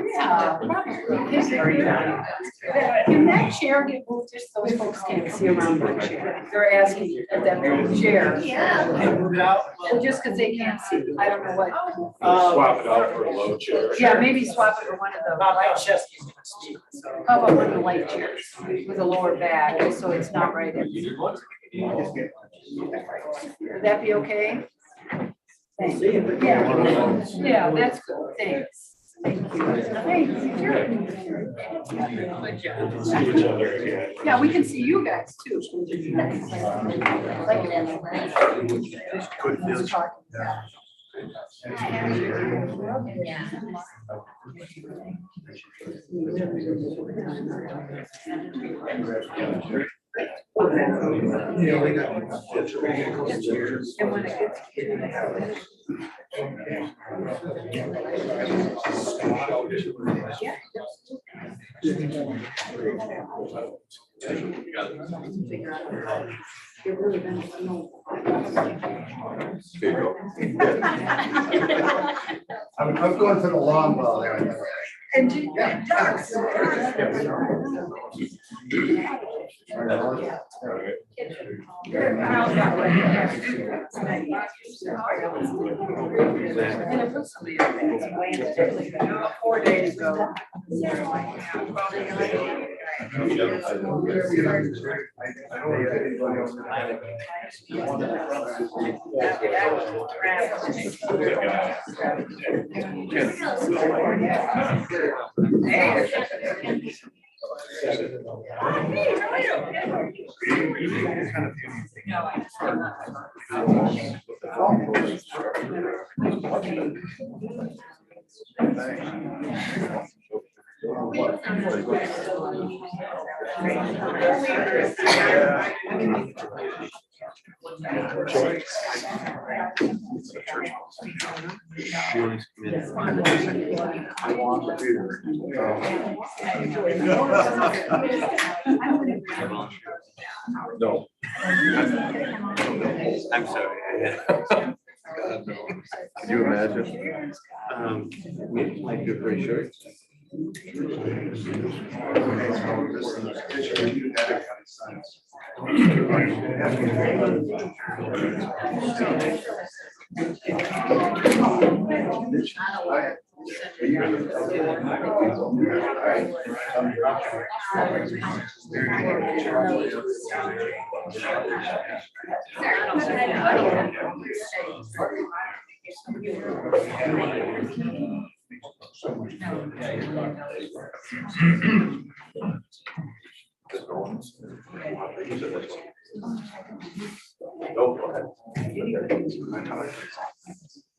Yeah, probably. Can that chair get moved just so those folks can't see around the chair? They're asking if that chair. Yeah. Well, just because they can't see, I don't know what. Swap it out for a low chair. Yeah, maybe swap it for one of the. How about one of the light chairs with a lower back, so it's not right in. Would that be okay? Thank you. Yeah, yeah, that's good. Thanks. Thank you. Thanks. See each other again. Yeah, we can see you guys too. And when it gets I'm going for the long ball there. and it was somebody 4 days ago. No. I'm sorry. Can you imagine? Like you're pretty sure.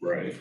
Right.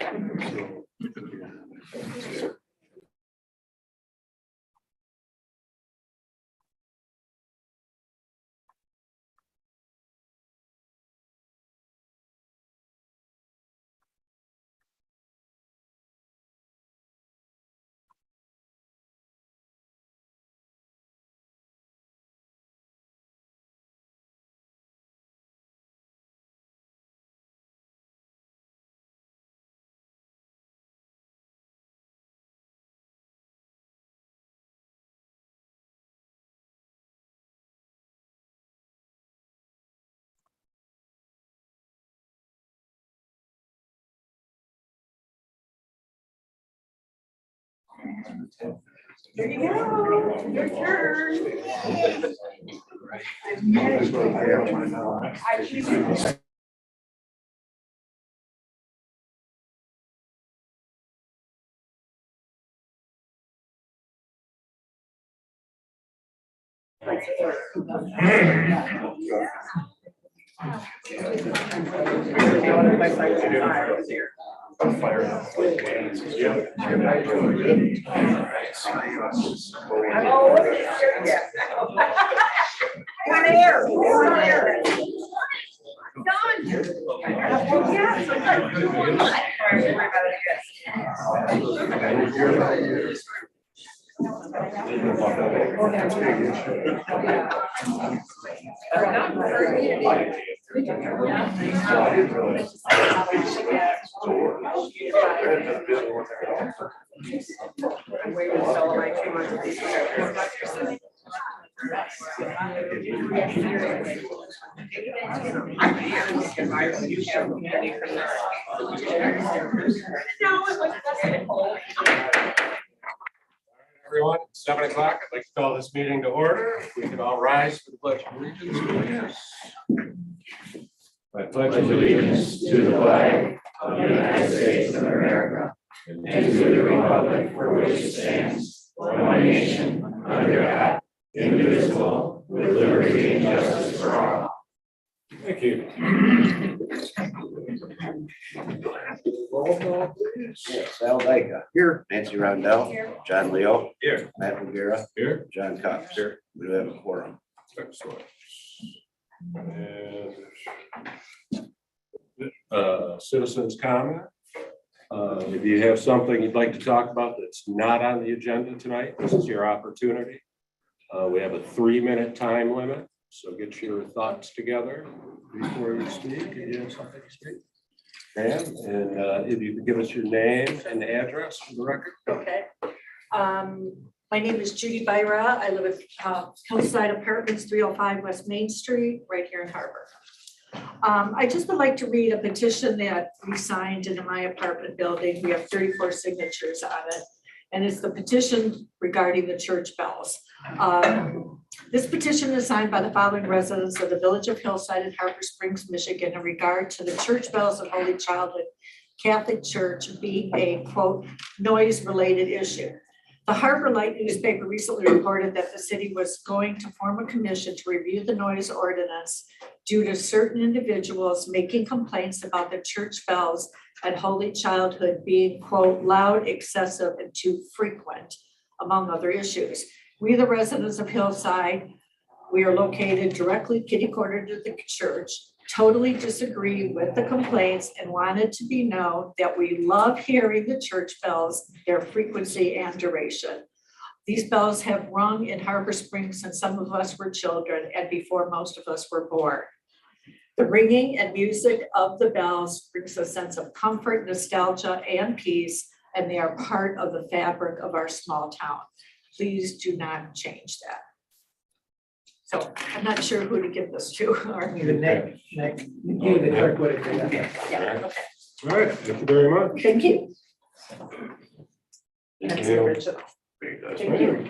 There you go. Your turn. Fire. Yeah. Everyone, 7 o'clock. I'd like to call this meeting to order. If we can all rise for the pledge of allegiance. I pledge allegiance to the flag of the United States of America and to the republic for which it stands, one nation, under God, indivisible, with liberty and justice for all. Thank you. Roll call, please. Sal Dyka. Here. Nancy Rondell. Here. John Leo. Here. Matt McGarrett. Here. John Cox. Here. We do have a quorum. Excellent. And citizens comment. If you have something you'd like to talk about that's not on the agenda tonight, this is your opportunity. We have a 3-minute time limit, so get your thoughts together before you speak. If you have something to speak. And if you could give us your name and address for the record. Okay. My name is Judy Byra. I live at Hillside Apartments, 305 West Main Street, right here in Harbor. I just would like to read a petition that we signed in my apartment building. We have 34 signatures on it. And it's the petition regarding the church bells. This petition is signed by the following residents of the village of Hillside in Harbor Springs, Michigan, in regard to the church bells of Holy Childhood Catholic Church being a, quote, noise-related issue. The Harbor Light newspaper recently reported that the city was going to form a commission to review the noise ordinance due to certain individuals making complaints about the church bells at Holy Childhood being, quote, loud, excessive, and too frequent, among other issues. We, the residents of Hillside, we are located directly kitty-corner to the church, totally disagree with the complaints and wanted to be known that we love hearing the church bells, their frequency and duration. These bells have rung in Harbor Springs since some of us were children and before most of us were born. The ringing and music of the bells brings a sense of comfort, nostalgia, and peace, and they are part of the fabric of our small town. Please do not change that. So I'm not sure who to give this to. Or Nick, you, the clerk would have. yeah, okay. All right, thank you very much. Thank you. Thank That's the you. original. Thank you.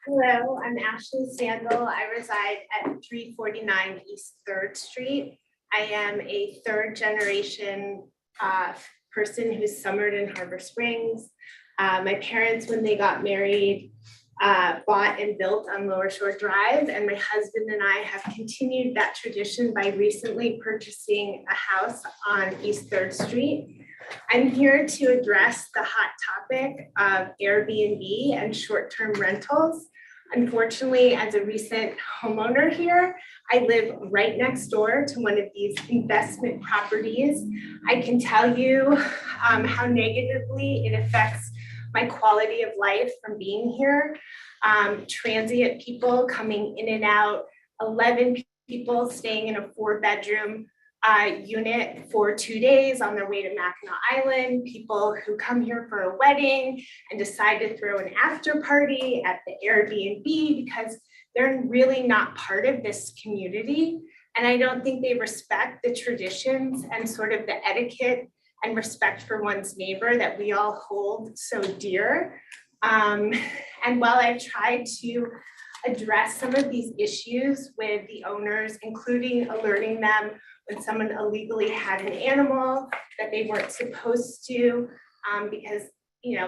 Hello, I'm Ashley Sandel. I reside at 349 East 3rd Street. I am a 3rd generation person who's summered in Harbor Springs. My parents, when they got married, bought and built on Lower Shore Drive, and my husband and I have continued that tradition by recently purchasing a house on East 3rd Street. I'm here to address the hot topic of Airbnb and short-term rentals. Unfortunately, as a recent homeowner here, I live right next door to one of these investment properties. I can tell you how negatively it affects my quality of life from being here. Transient people coming in and out, 11 people staying in a 4-bedroom unit for 2 days on their way to Mackinac Island, people who come here for a wedding and decide to throw an after party at the Airbnb because they're really not part of this community. And I don't think they respect the traditions and sort of the etiquette and respect for one's neighbor that we all hold so dear. And while I've tried to address some of these issues with the owners, including alerting them when someone illegally had an animal that they weren't supposed to, because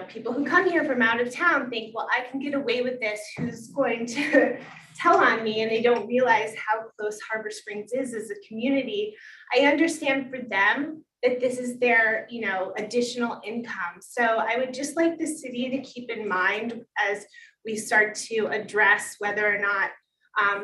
people who come here from out of town think, well, I can get away with this, who's going to tell on me? And they don't realize how close Harbor Springs is as a community. I understand for them that this is their, additional income. So I would just like the city to keep in mind as we start to address whether or not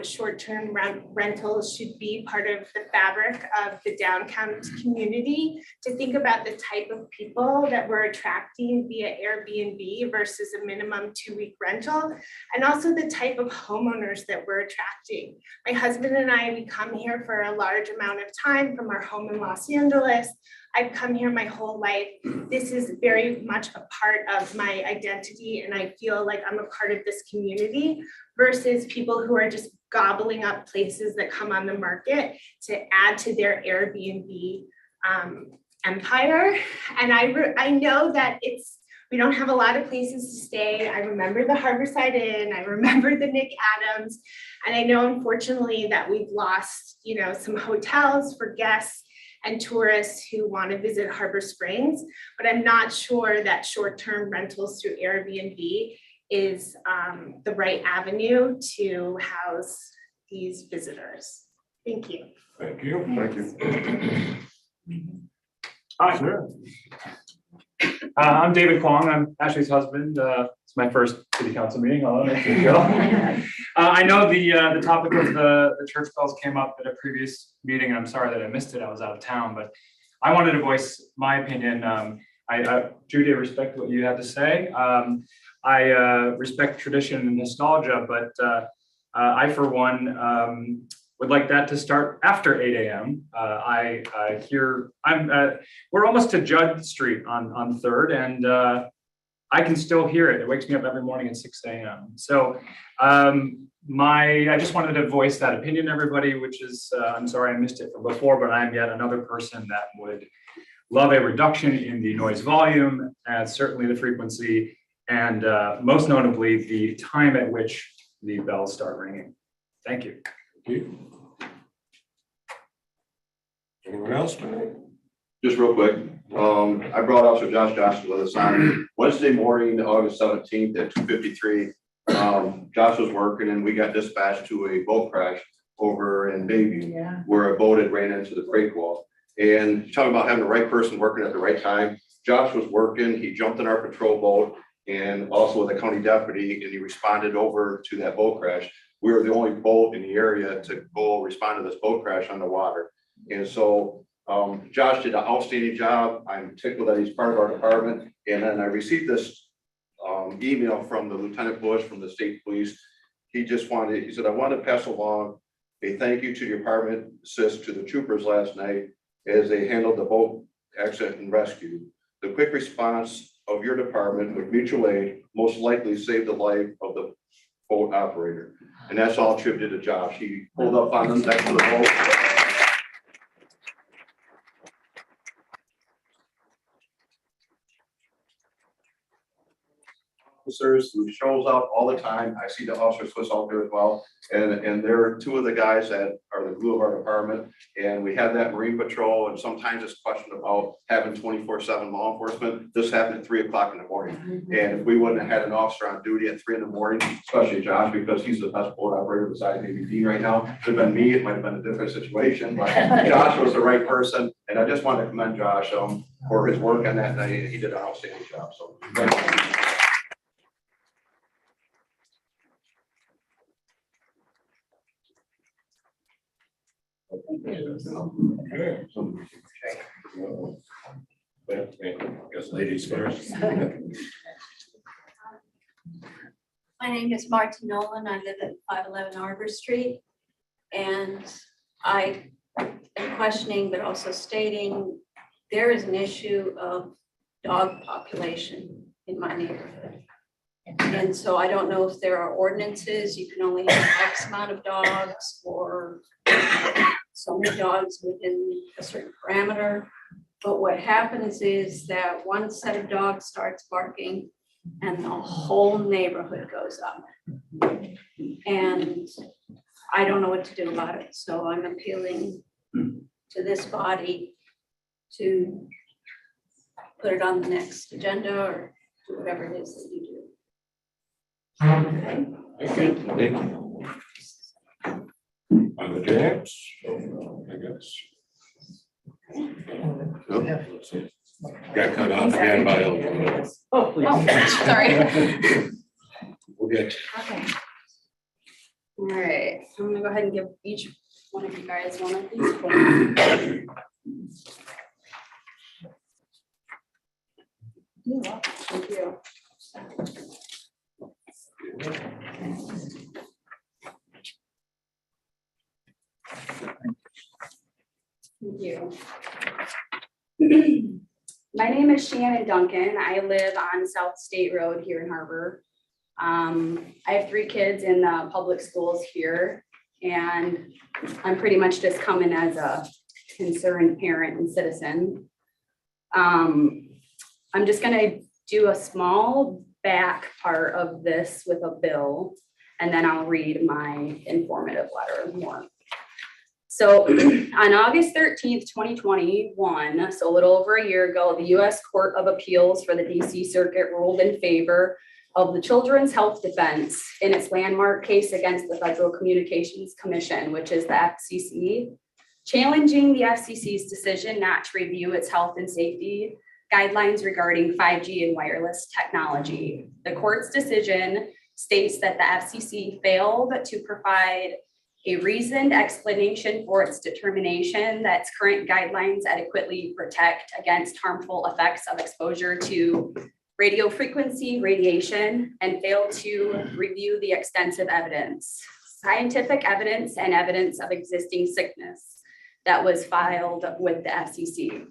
Short-term rentals should be part of the fabric of the downtown community, to think about the type of people that we're attracting via Airbnb versus a minimum 2-week rental, and also the type of homeowners that we're attracting. My husband and I, we come here for a large amount of time from our home in Los Angeles. I've come here my whole life. This is very much a part of my identity, and I feel like I'm a part of this community, versus people who are just gobbling up places that come on the market to add to their Airbnb empire. And I know that we don't have a lot of places to stay. I remember the Harborside Inn, I remember the Nick Adams, and I know unfortunately that we've lost, some hotels for guests and tourists who want to visit Harbor Springs, but I'm not sure that short-term rentals through Airbnb is the right avenue to house these visitors. Thank you. Thank you. Thank you. Hi, I'm David Kwong. I'm Ashley's husband. It's my first city council meeting. I know the topic of the church bells came up at a previous meeting, and I'm sorry that I missed it. I was out of town, but I wanted to voice my opinion. Judy, I respect what you had to say. I respect tradition and nostalgia, but I, for one, would like that to start after 8 a.m. We're almost to Judd Street on 3rd, and I can still hear it. It wakes me up every morning at 6 a.m. So I just wanted to voice that opinion, everybody, which is, I'm sorry I missed it from before, but I'm yet another person that would love a reduction in the noise volume, and certainly the frequency, and most notably, the time at which the bells start ringing. Thank you. Anyone else? Just real quick, I brought Officer Josh Johnson with us on Wednesday morning, August 17th at 2:53. Josh was working and we got dispatched to a boat crash over in Bayview, where a boat had ran into the freight wall. And talking about having the right person working at the right time, Josh was working, he jumped in our patrol boat and also with a county deputy, and he responded over to that boat crash. We were the only boat in the area to go respond to this boat crash on the water. And so Josh did an outstanding job. I'm tickled that he's part of our department. And then I received this email from the Lieutenant Bush from the state police. He said, I want to pass along a thank you to the department, assist to the troopers last night as they handled the boat accident and rescue. The quick response of your department with mutual aid most likely saved the life of the boat operator. And that's all attributed to Josh. He pulled up on them next to the boat. Officers who shows up all the time. I see the officers was out there as well. And they're two of the guys that are the glue of our department. And we have that Marine Patrol, and sometimes it's question about having 24/7 law enforcement. This happened at 3 o'clock in the morning. And if we wouldn't have had an officer on duty at 3 in the morning, especially Josh, because he's the best boat operator besides maybe Dean right now, it would have been me, it might have been a different situation, but Josh was the right person. And I just want to commend Josh for his work on that night. He did an outstanding job. So thank you. Okay. I guess ladies first. My name is Martin Nolan. I live at 511 Arbor Street. And I am questioning, but also stating, there is an issue of dog population in my neighborhood. And so I don't know if there are ordinances, you can only have X amount of dogs or so many dogs within a certain parameter. But what happens is that one set of dogs starts barking and the whole neighborhood goes up. And I don't know what to do about it. So I'm appealing to this body to put it on the next agenda or do whatever it is that you do. Okay. Thank you. On the jams, I guess. Got cut off again by a. Oh, please. Sorry. We'll get. Okay. All right, I'm gonna go ahead and give each one of you guys one of these forms. Thank you. Thank you. My name is Shannon Duncan. I live on South State Road here in Harbor. I have 3 kids in the public schools here, and I'm pretty much just coming as a concerned parent and citizen. I'm just gonna do a small back part of this with a bill, and then I'll read my informative letter more. So on August 13th, 2021, so a little over a year ago, the US Court of Appeals for the DC Circuit ruled in favor of the Children's Health Defense in its landmark case against the Federal Communications Commission, which is the FCC, challenging the FCC's decision not to review its health and safety guidelines regarding 5G and wireless technology. The court's decision states that the FCC failed to provide a reasoned explanation for its determination that its current guidelines adequately protect against harmful effects of exposure to radio frequency radiation, and failed to review the extensive evidence, scientific evidence, and evidence of existing sickness that was filed with the FCC.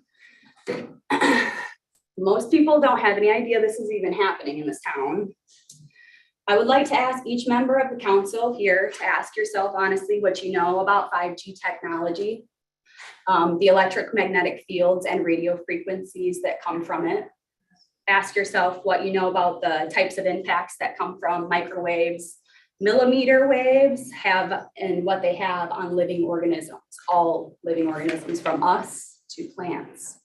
Most people don't have any idea this is even happening in this town. I would like to ask each member of the council here to ask yourself honestly what you know about 5G technology, the electromagnetic fields and radio frequencies that come from it. Ask yourself what you know about the types of impacts that come from microwaves, millimeter waves and what they have on living organisms, all living organisms from us to plants.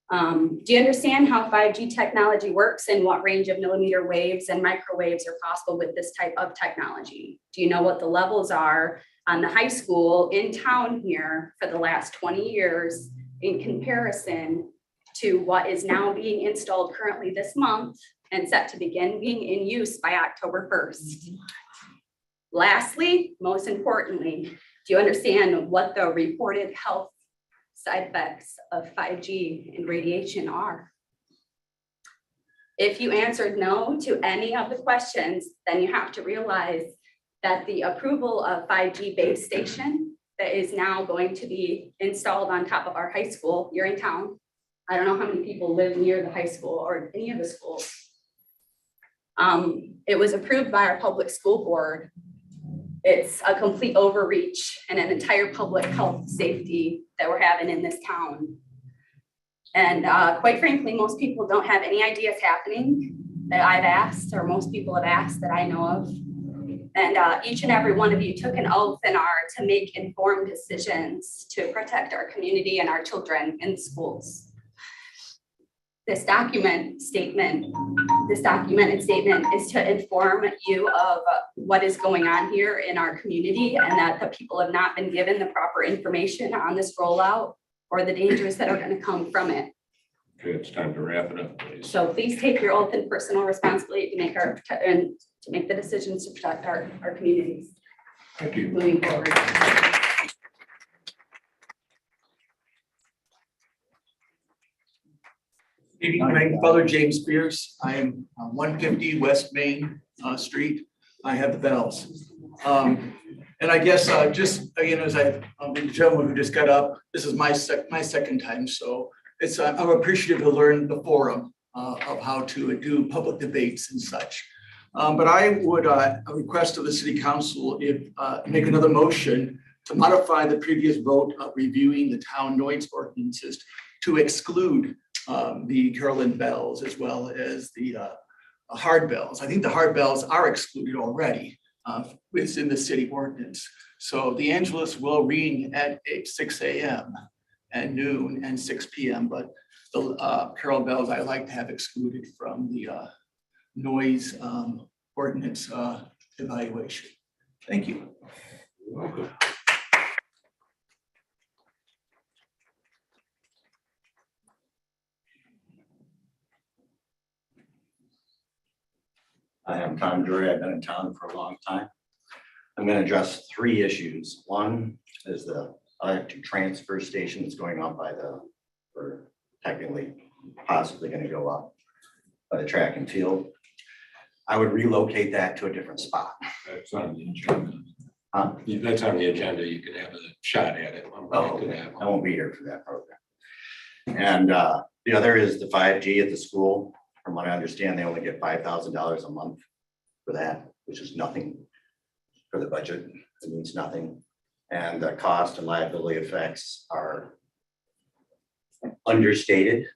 Do you understand how 5G technology works and what range of millimeter waves and microwaves are possible with this type of technology? Do you know what the levels are on the high school in town here for the last 20 years in comparison to what is now being installed currently this month and set to begin being in use by October 1st? Lastly, most importantly, do you understand what the reported health side effects of 5G and radiation are? If you answered no to any of the questions, then you have to realize that the approval of 5G base station that is now going to be installed on top of our high school here in town. I don't know how many people live near the high school or any of the schools. It was approved by our public school board. It's a complete overreach and an entire public health safety that we're having in this town. And quite frankly, most people don't have any idea it's happening that I've asked, or most people have asked that I know of. And each and every one of you took an oath and are to make informed decisions to protect our community and our children in schools. This documented statement is to inform you of what is going on here in our community and that the people have not been given the proper information on this rollout or the dangers that are going to come from it. Okay, it's time to wrap it up, please. So please take your oath and personal responsibility to make the decisions to protect our communities. Thank you. Moving forward. My father, James Spears. I am 150 West Main Street. I have the bells. And I guess just again, as the gentleman who just got up, this is my second time. So it's I'm appreciative to learn the forum of how to do public debates and such. But I would request of the city council if make another motion to modify the previous vote of reviewing the town noise ordinances to exclude the Carolyn bells as well as the hard bells. I think the hard bells are excluded already. It's in the city ordinance. So the Angelus will ring at 6 a.m. and noon and 6 p.m. But the Carol bells I like to have excluded from the noise ordinance evaluation. Thank you. You're welcome. I am Tom Drury. I've been in town for a long time. I'm gonna address three issues. One is the electric transfer station that's going up by or technically possibly gonna go up by the track and field. I would relocate that to a different spot. That's on the agenda. Huh? That's on the agenda. You could have a shot at it. I'm Oh, going to have I won't be here for that program. And the other is the 5G at the school. From what I understand, they only get $5,000 a month for that, which is nothing for the budget. It means nothing. And the cost and liability effects are understated.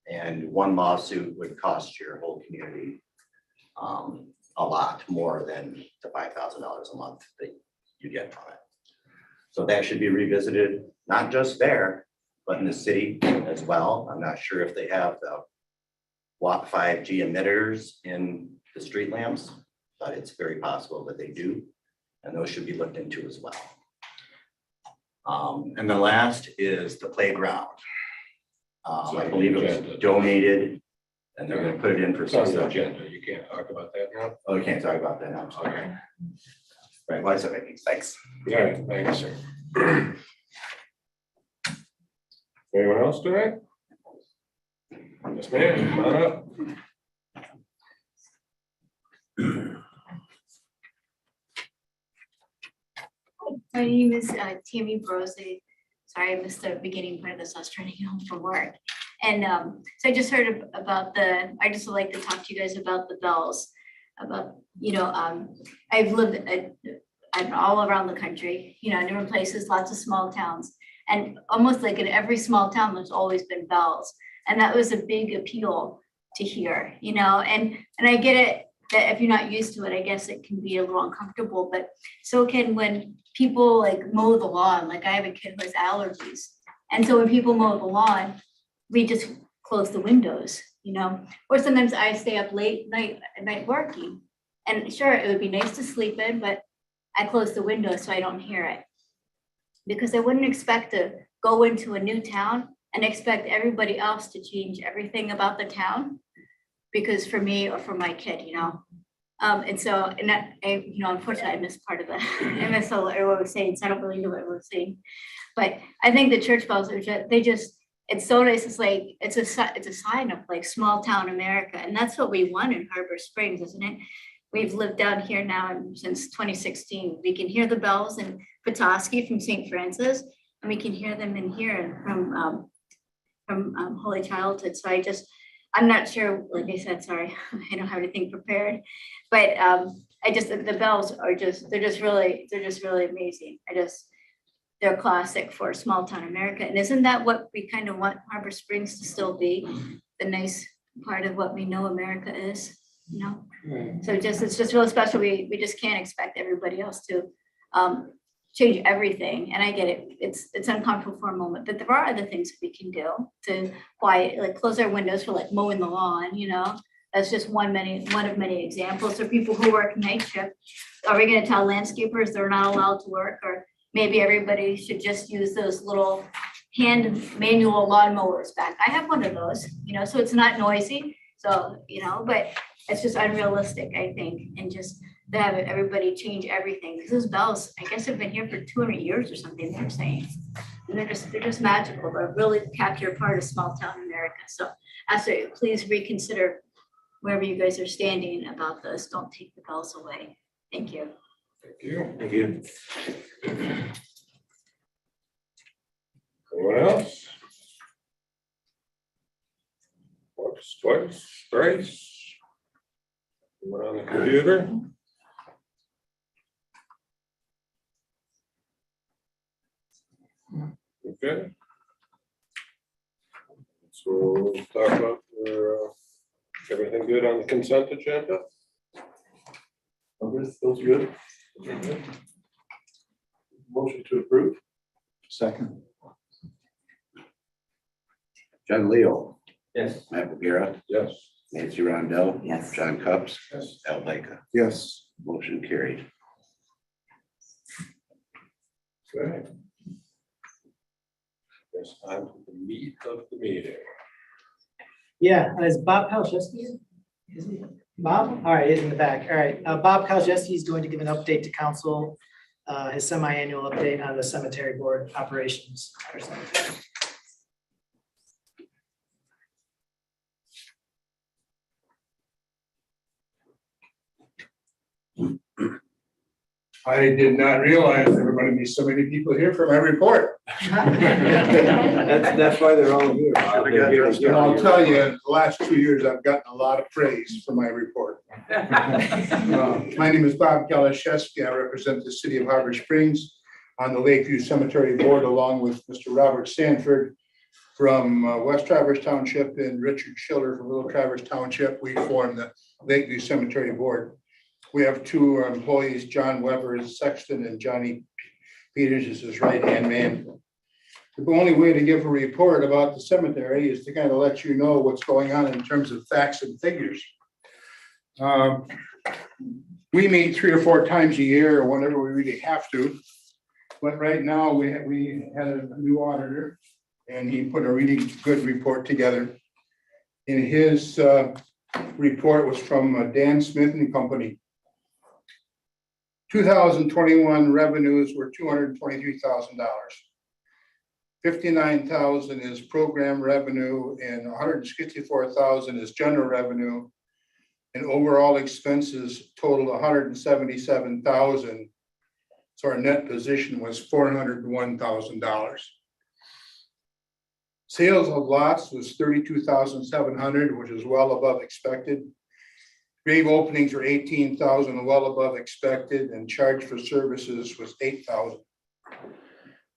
And one lawsuit would cost your whole community a lot more than the $5,000 a month that you get from it. So that should be revisited, not just there, but in the city as well. I'm not sure if they have the 5G emitters in the street lamps, but it's very possible that they do. And those should be looked into as well. And the last is the playground. I believe it was donated and they're gonna put it in for It's on the some. agenda. You can't talk about that now. Oh, we can't talk about that now. I'm sorry. Okay. Right, why is that making thanks? All right, thanks, sir. Anyone else tonight? Yes, ma'am, come on up. My name is Tammy Brosey. Sorry, I missed the beginning part of this. I was trying to get home from work. And so I just heard about I just would like to talk to you guys about the bells. About, I've lived all around the country, different places, lots of small towns. And almost like in every small town, there's always been bells. And that was a big appeal to hear, and I get it that if you're not used to it, I guess it can be a little uncomfortable, but so can when people like mow the lawn, like I have a kid who has allergies. And so when people mow the lawn, we just close the windows, or sometimes I stay up late at night working. And sure, it would be nice to sleep in, but I close the window so I don't hear it. Because I wouldn't expect to go into a new town and expect everybody else to change everything about the town. Because for me or for my kid, and so, unfortunately, I missed part of that. I missed what everyone was saying, so I don't really know what everyone was saying. But I think the church bells are it's so nice. It's like, it's a sign of like small town America. And that's what we want in Harbor Springs, isn't it? We've lived down here now since 2016. We can hear the bells in Petoskey from St. Francis, and we can hear them in here from Holy Childhood. So I'm not sure, like I said, sorry, I don't have anything prepared, but the bells are they're just really amazing. They're classic for small town America. And isn't that what we kind of want Harbor Springs to still be? The nice part of what we know America is, So it's just really special. We just can't expect everybody else to change everything. And I get it. It's uncomfortable for a moment, but there are other things that we can do to quiet, like close our windows for like mowing the lawn, That's just one of many examples. For people who work night shift, are we going to tell landscapers they're not allowed to work? Or maybe everybody should just use those little hand manual lawn mowers back. I have one of those, so it's not noisy. So, but it's just unrealistic, I think, and just to have everybody change everything, because those bells, I guess, have been here for 200 years or something, they're saying. And they're just magical. They really capture part of small town America. So absolutely, please reconsider wherever you guys are standing about this. Don't take the bells away. Thank you. Thank you. Thank you. Anyone else? Once, twice, thrice. Anyone on the computer? Okay. So we'll talk about everything good on the consent agenda? Those good? Motion to approve. Second. John Leo, Yes. Matt Bagheera, Yes. Nancy Rondell. Yes. John Cups. Yes. Al Baker. Yes. Motion carried. Okay. Yes, on to the meat of the meeting. Yeah, is Bob Palczewski here? Is he? Bob, all right, he's in the back. All right, Bob Kaljeski is going to give an update to council, his semi-annual update on the cemetery board operations. for cemetery. I did not realize there were going to be so many people here for my report. That's why they're all here. And I'll tell you, in the last 2 years, I've gotten a lot of praise for my report. My name is Bob Kalashewski. I represent the city of Harbor Springs on the Lakeview Cemetery Board, along with Mr. Robert Sanford from West Traverse Township and Richard Schiller from Little Traverse Township. We form the Lakeview Cemetery Board. We have two employees, John Weber is sexton and Johnny Peters is his right-hand man. The only way to give a report about the cemetery is to kind of let you know what's going on in terms of facts and figures. We meet 3 or 4 times a year or whenever we really have to. But right now we had a new auditor and he put a really good report together. And his report was from Dan Smith and Company. 2021 revenues were $223,000. $59,000 is program revenue and $164,000 is general revenue. And overall expenses totaled $177,000. So our net position was $401,000. Sales of lots was $32,700, which is well above expected. Grave openings were $18,000, well above expected, and charge for services was $8,000.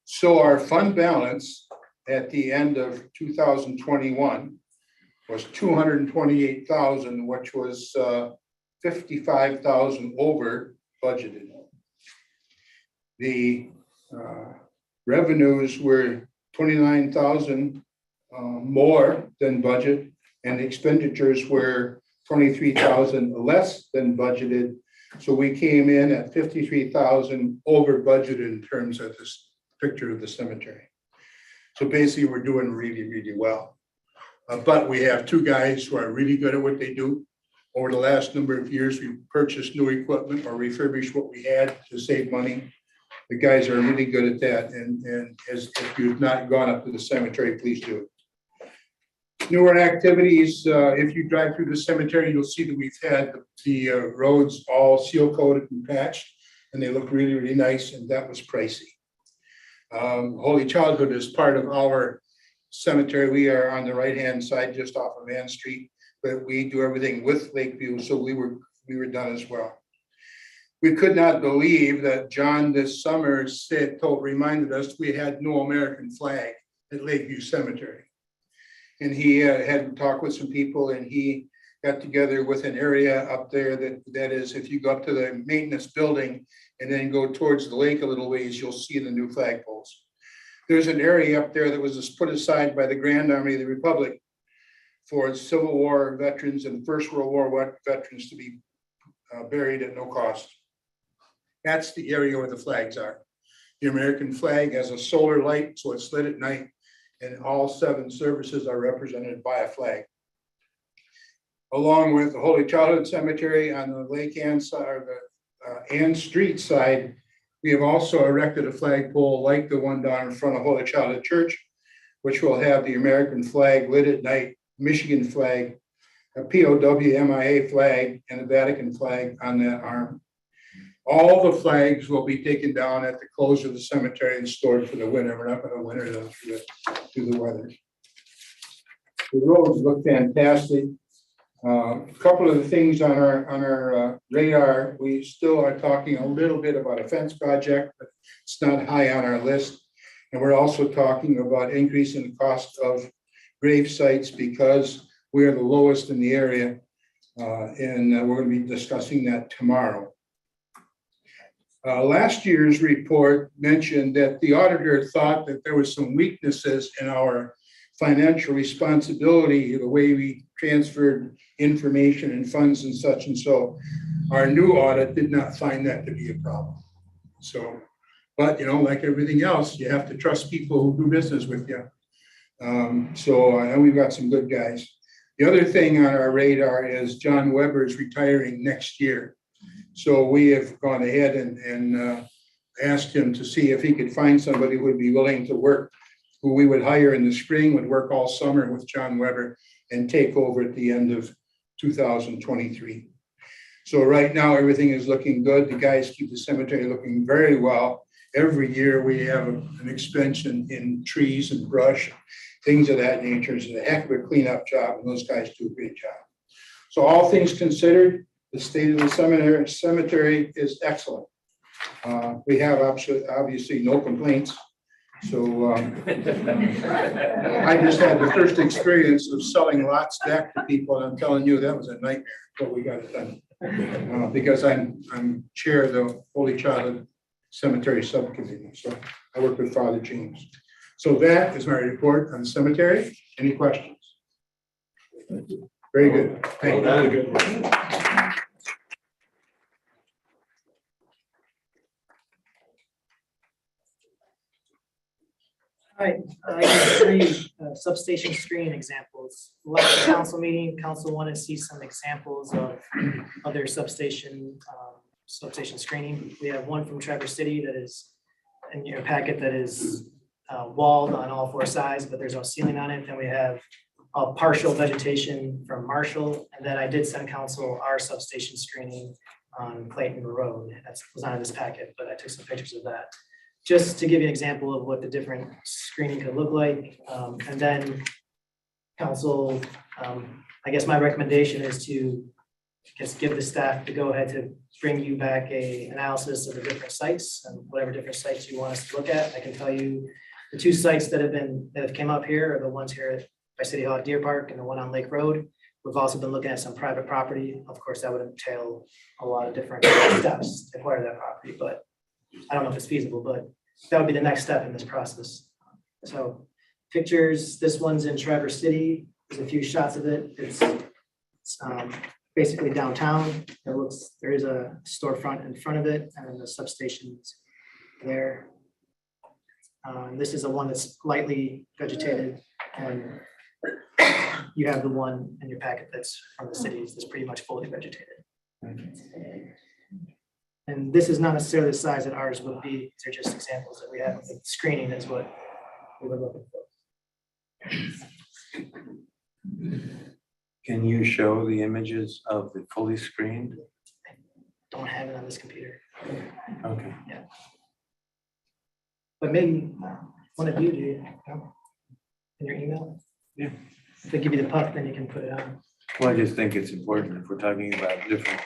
So our fund balance at the end of 2021 was $228,000, which was $55,000 over budgeted. The revenues were $29,000 more than budget, and the expenditures were $23,000 less than budgeted. So we came in at $53,000 over budgeted in terms of this picture of the cemetery. So basically we're doing really, really well. But we have 2 guys who are really good at what they do. Over the last number of years, we purchased new equipment or refurbished what we had to save money. The guys are really good at that. And if you've not gone up to the cemetery, please do. Newer activities, if you drive through the cemetery, you'll see that we've had the roads all seal coated and patched, and they look really, really nice, and that was pricey. Holy Childhood is part of our cemetery. We are on the right-hand side, just off of Ann Street, but we do everything with Lakeview, so we were done as well. We could not believe that John this summer reminded us we had no American flag at Lakeview Cemetery. And he had talked with some people and he got together with an area up there that is, if you go up to the maintenance building and then go towards the lake a little ways, you'll see the new flagpoles. There's an area up there that was put aside by the Grand Army of the Republic for Civil War veterans and First World War veterans to be buried at no cost. That's the area where the flags are. The American flag has a solar light, so it's lit at night, and all 7 services are represented by a flag. Along with the Holy Childhood Cemetery on the Lake Ann side, or the Ann Street side, we have also erected a flagpole like the one down in front of Holy Childhood Church, which will have the American flag lit at night, Michigan flag, a POW MIA flag, and a Vatican flag on that arm. All the flags will be taken down at the close of the cemetery and stored for the winter. We're not going to winter them through the weather. The roads look fantastic. A couple of the things on our radar, we still are talking a little bit about a fence project, but it's not high on our list. And we're also talking about increasing the cost of grave sites because we are the lowest in the area. And we're going to be discussing that tomorrow. Last year's report mentioned that the auditor thought that there was some weaknesses in our financial responsibility, the way we transferred information and funds and such. And so our new audit did not find that to be a problem. So, but like everything else, you have to trust people who do business with you. So I know we've got some good guys. The other thing on our radar is John Weber is retiring next year. So we have gone ahead and asked him to see if he could find somebody who would be willing to work, who we would hire in the spring, would work all summer with John Weber and take over at the end of 2023. So right now, everything is looking good. The guys keep the cemetery looking very well. Every year we have an expansion in trees and brush, things of that nature. It's a heck of a cleanup job, and those guys do a great job. So all things considered, the state of the cemetery is excellent. We have obviously no complaints. So I just had the first experience of selling lots back to people, and I'm telling you, that was a nightmare, but we got it done. Because I'm chair of the Holy Child Cemetery Subcommittee, so I work with Father James. So that is my report on the cemetery. Any questions? Very good. Thank you. All right, I have 3 substation screening examples. Last council meeting, council wanted to see some examples of other substation screening. We have one from Traverse City that is in your packet that is walled on all 4 sides, but there's no ceiling on it. Then we have a partial vegetation from Marshall, and then I did send council our substation screening on Clayton Road. That was not in this packet, but I took some pictures of that, just to give you an example of what the different screening could look like. And then council, I guess my recommendation is to just give the staff to go ahead to bring you back a analysis of the different sites and whatever different sites you want us to look at. I can tell you the 2 sites that have come up here are the ones here by City Hall at Deer Park and the one on Lake Road. We've also been looking at some private property. Of course, that would entail a lot of different steps to acquire that property, but I don't know if it's feasible, but that would be the next step in this process. So pictures, this one's in Traverse City. There's a few shots of it. It's basically downtown. There is a storefront in front of it, and then the substation's there. This is a one that's lightly vegetated, and you have the one in your packet that's from the cities that's pretty much fully vegetated. And this is not necessarily the size that ours would be. These are just examples that we have. The screening is what we were looking for. Can you show the images of the fully screened? Don't have it on this computer. Okay. Yeah. But maybe one of you do, in your email? Yeah. If they give you the puck, then you can put it on. Well, I just think it's important if we're talking about different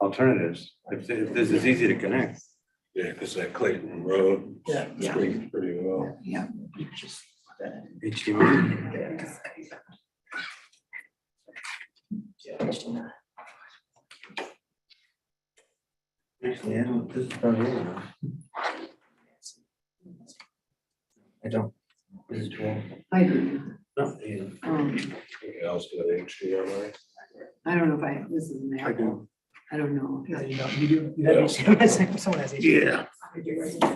alternatives, if this is easy to connect. Yeah, because that Clayton Road Yeah. screens pretty well. Yeah. HDMI. Actually, I don't, this is probably it. I don't. This is 12. I do. No, yeah. Else got HDMI? I don't know if this is an I Apple. do. I don't know. No, you don't. You do. You have HDMI. Someone has HDMI. Yeah.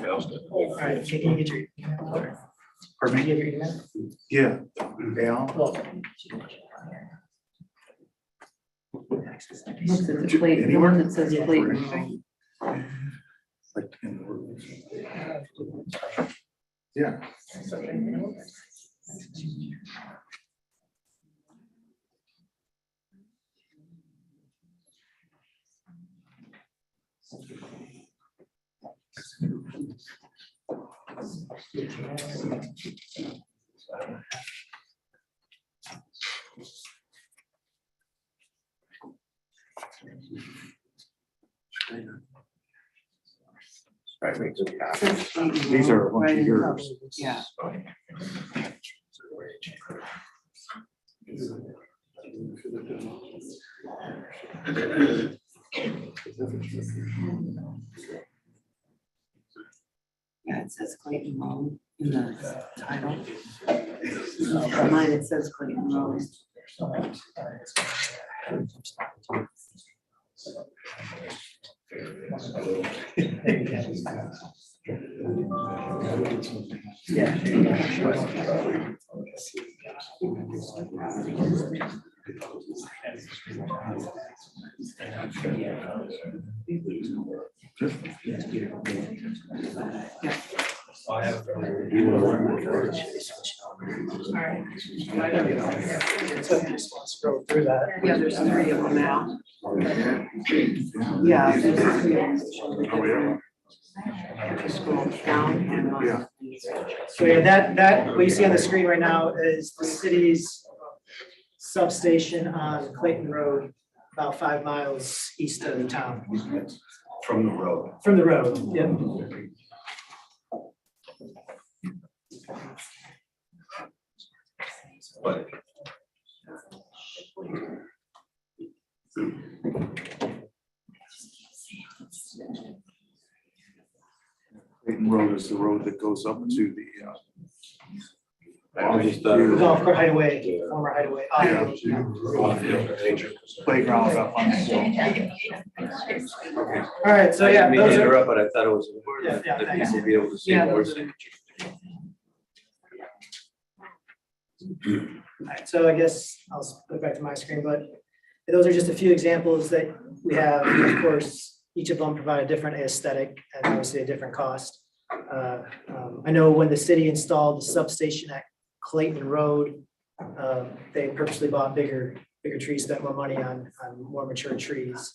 Else got All right, can you get your email? Pardon Can you me? get your email? Yeah. Looks at the plate, the one that says Clayton. Like, yeah. Right, wait, these are a bunch of yours. Yeah. Yeah, it says Clayton Road in the title. For mine, it says Clayton Road. Scroll through that. Yeah, there's 3 of them now. Yeah, there's 3 of them. Scroll down and. So yeah, that, what you see on the screen right now is the city's substation on Clayton Road, about 5 miles east of the town. From the road. From the road, yeah. But Clayton Road is the road that goes up to the, Golf cart hideaway, former hideaway. playground up on. All right, so yeah, those are. Interrupt, but I thought it was Yeah, important yeah, that thanks. people be able to see Yeah, more those are- signatures. All right, so I guess I'll go back to my screen, but those are just a few examples that we have. Of course, each of them provide a different aesthetic and obviously a different cost. I know when the city installed the substation at Clayton Road, they purposely bought bigger trees, spent more money on more mature trees.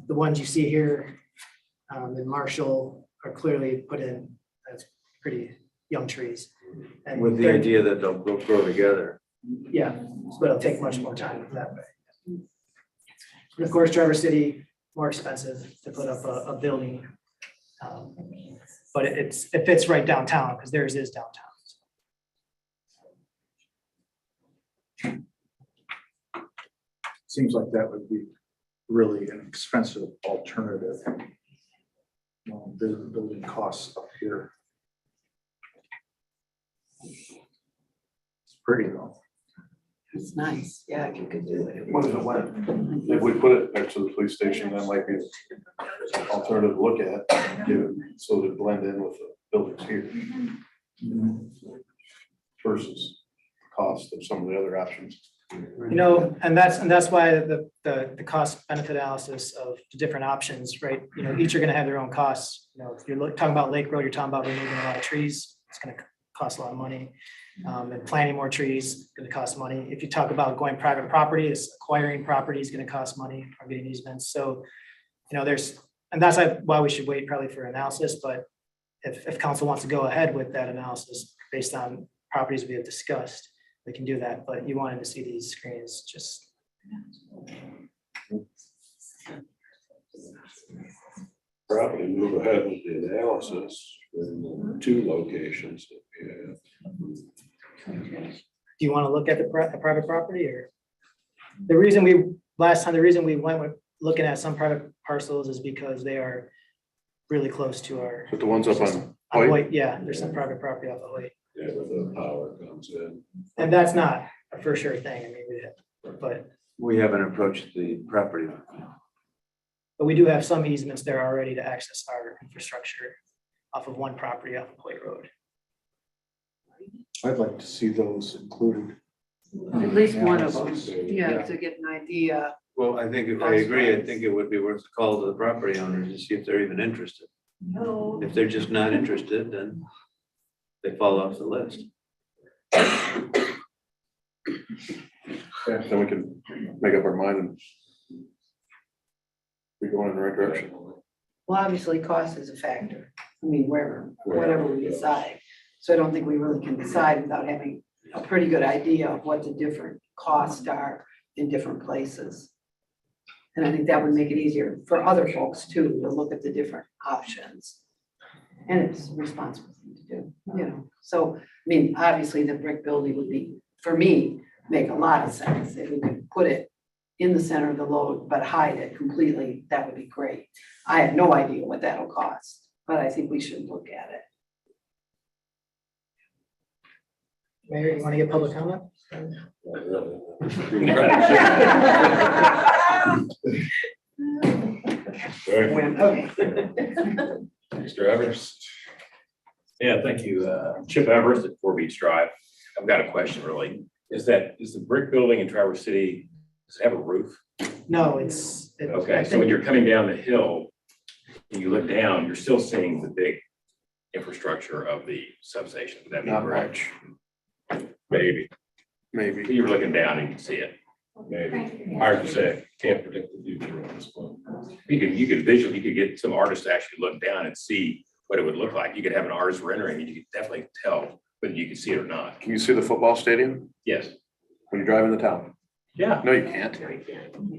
The ones you see here in Marshall are clearly put in as pretty young trees. And With the they're- idea that they'll grow together. Yeah, but it'll take much more time that way. And of course, Traverse City, more expensive to put up a building. But it fits right downtown because theirs is downtown. Seems like that would be really an expensive alternative. Building costs up here. It's pretty though. It's nice, yeah, if you could do it. What is it like? If we put it next to the police station, that might be an alternative to look at, so to blend in with the buildings here. Versus cost of some of the other options. You know, and that's why the cost benefit analysis of the different options, right? You know, each are gonna have their own costs. You know, if you're talking about Lake Road, you're talking about removing a lot of trees, it's gonna cost a lot of money. And planting more trees, gonna cost money. If you talk about going private property, it's acquiring property is gonna cost money or getting easements. So, you know, and that's why we should wait probably for analysis, but if council wants to go ahead with that analysis based on properties we have discussed, we can do that, but you wanted to see these screens just. Probably move ahead with the analysis in the 2 locations that we have. Do you want to look at the private property or? The reason we went with looking at some private parcels is because they are really close to our. But the ones up on On White, White, yeah, there's some private property off of White. Yeah, where the power comes in. And that's not a for sure thing, I mean, but We haven't approached the property. we do have some easements there already to access our infrastructure off of one property off of White Road. I'd like to see those included. At least one of them, yeah, to get an idea. Well, I agree. I think it would be worth a call to the property owners to see if they're even interested. No. If they're just not interested, then they fall off the list. Yeah, then we can make up our mind and be going in the right direction. Well, obviously, cost is a factor. I mean, whatever we decide. So I don't think we really can decide without having a pretty good idea of what the different costs are in different places. And I think that would make it easier for other folks too, to look at the different options. And it's a responsible thing to do, you know. So, I mean, obviously, the brick building would be, for me, make a lot of sense. If we could put it in the center of the load, but hide it completely, that would be great. I have no idea what that'll cost, but I think we should look at it. Mayor, you want to get public comment? Not really. Okay. Mr. Everest. Yeah, thank you. Chip Everest at 4 Beach Drive. I've got a question really. Is the brick building in Traverse City, Does it have a roof? No, it's. I Okay, so think- when you're coming down the hill, and you look down, you're still seeing the big infrastructure of the substation. Would that be Not correct? much, Maybe. maybe. You're looking down and you can see it. Maybe, hard to say, can't predict the future at this point. You could visually, you could get some artists to actually look down and see what it would look like. You could have an artist rendering and you could definitely tell whether you can see it or not. Can you see the football stadium Yes. when you're driving the town? Yeah. No, you can't.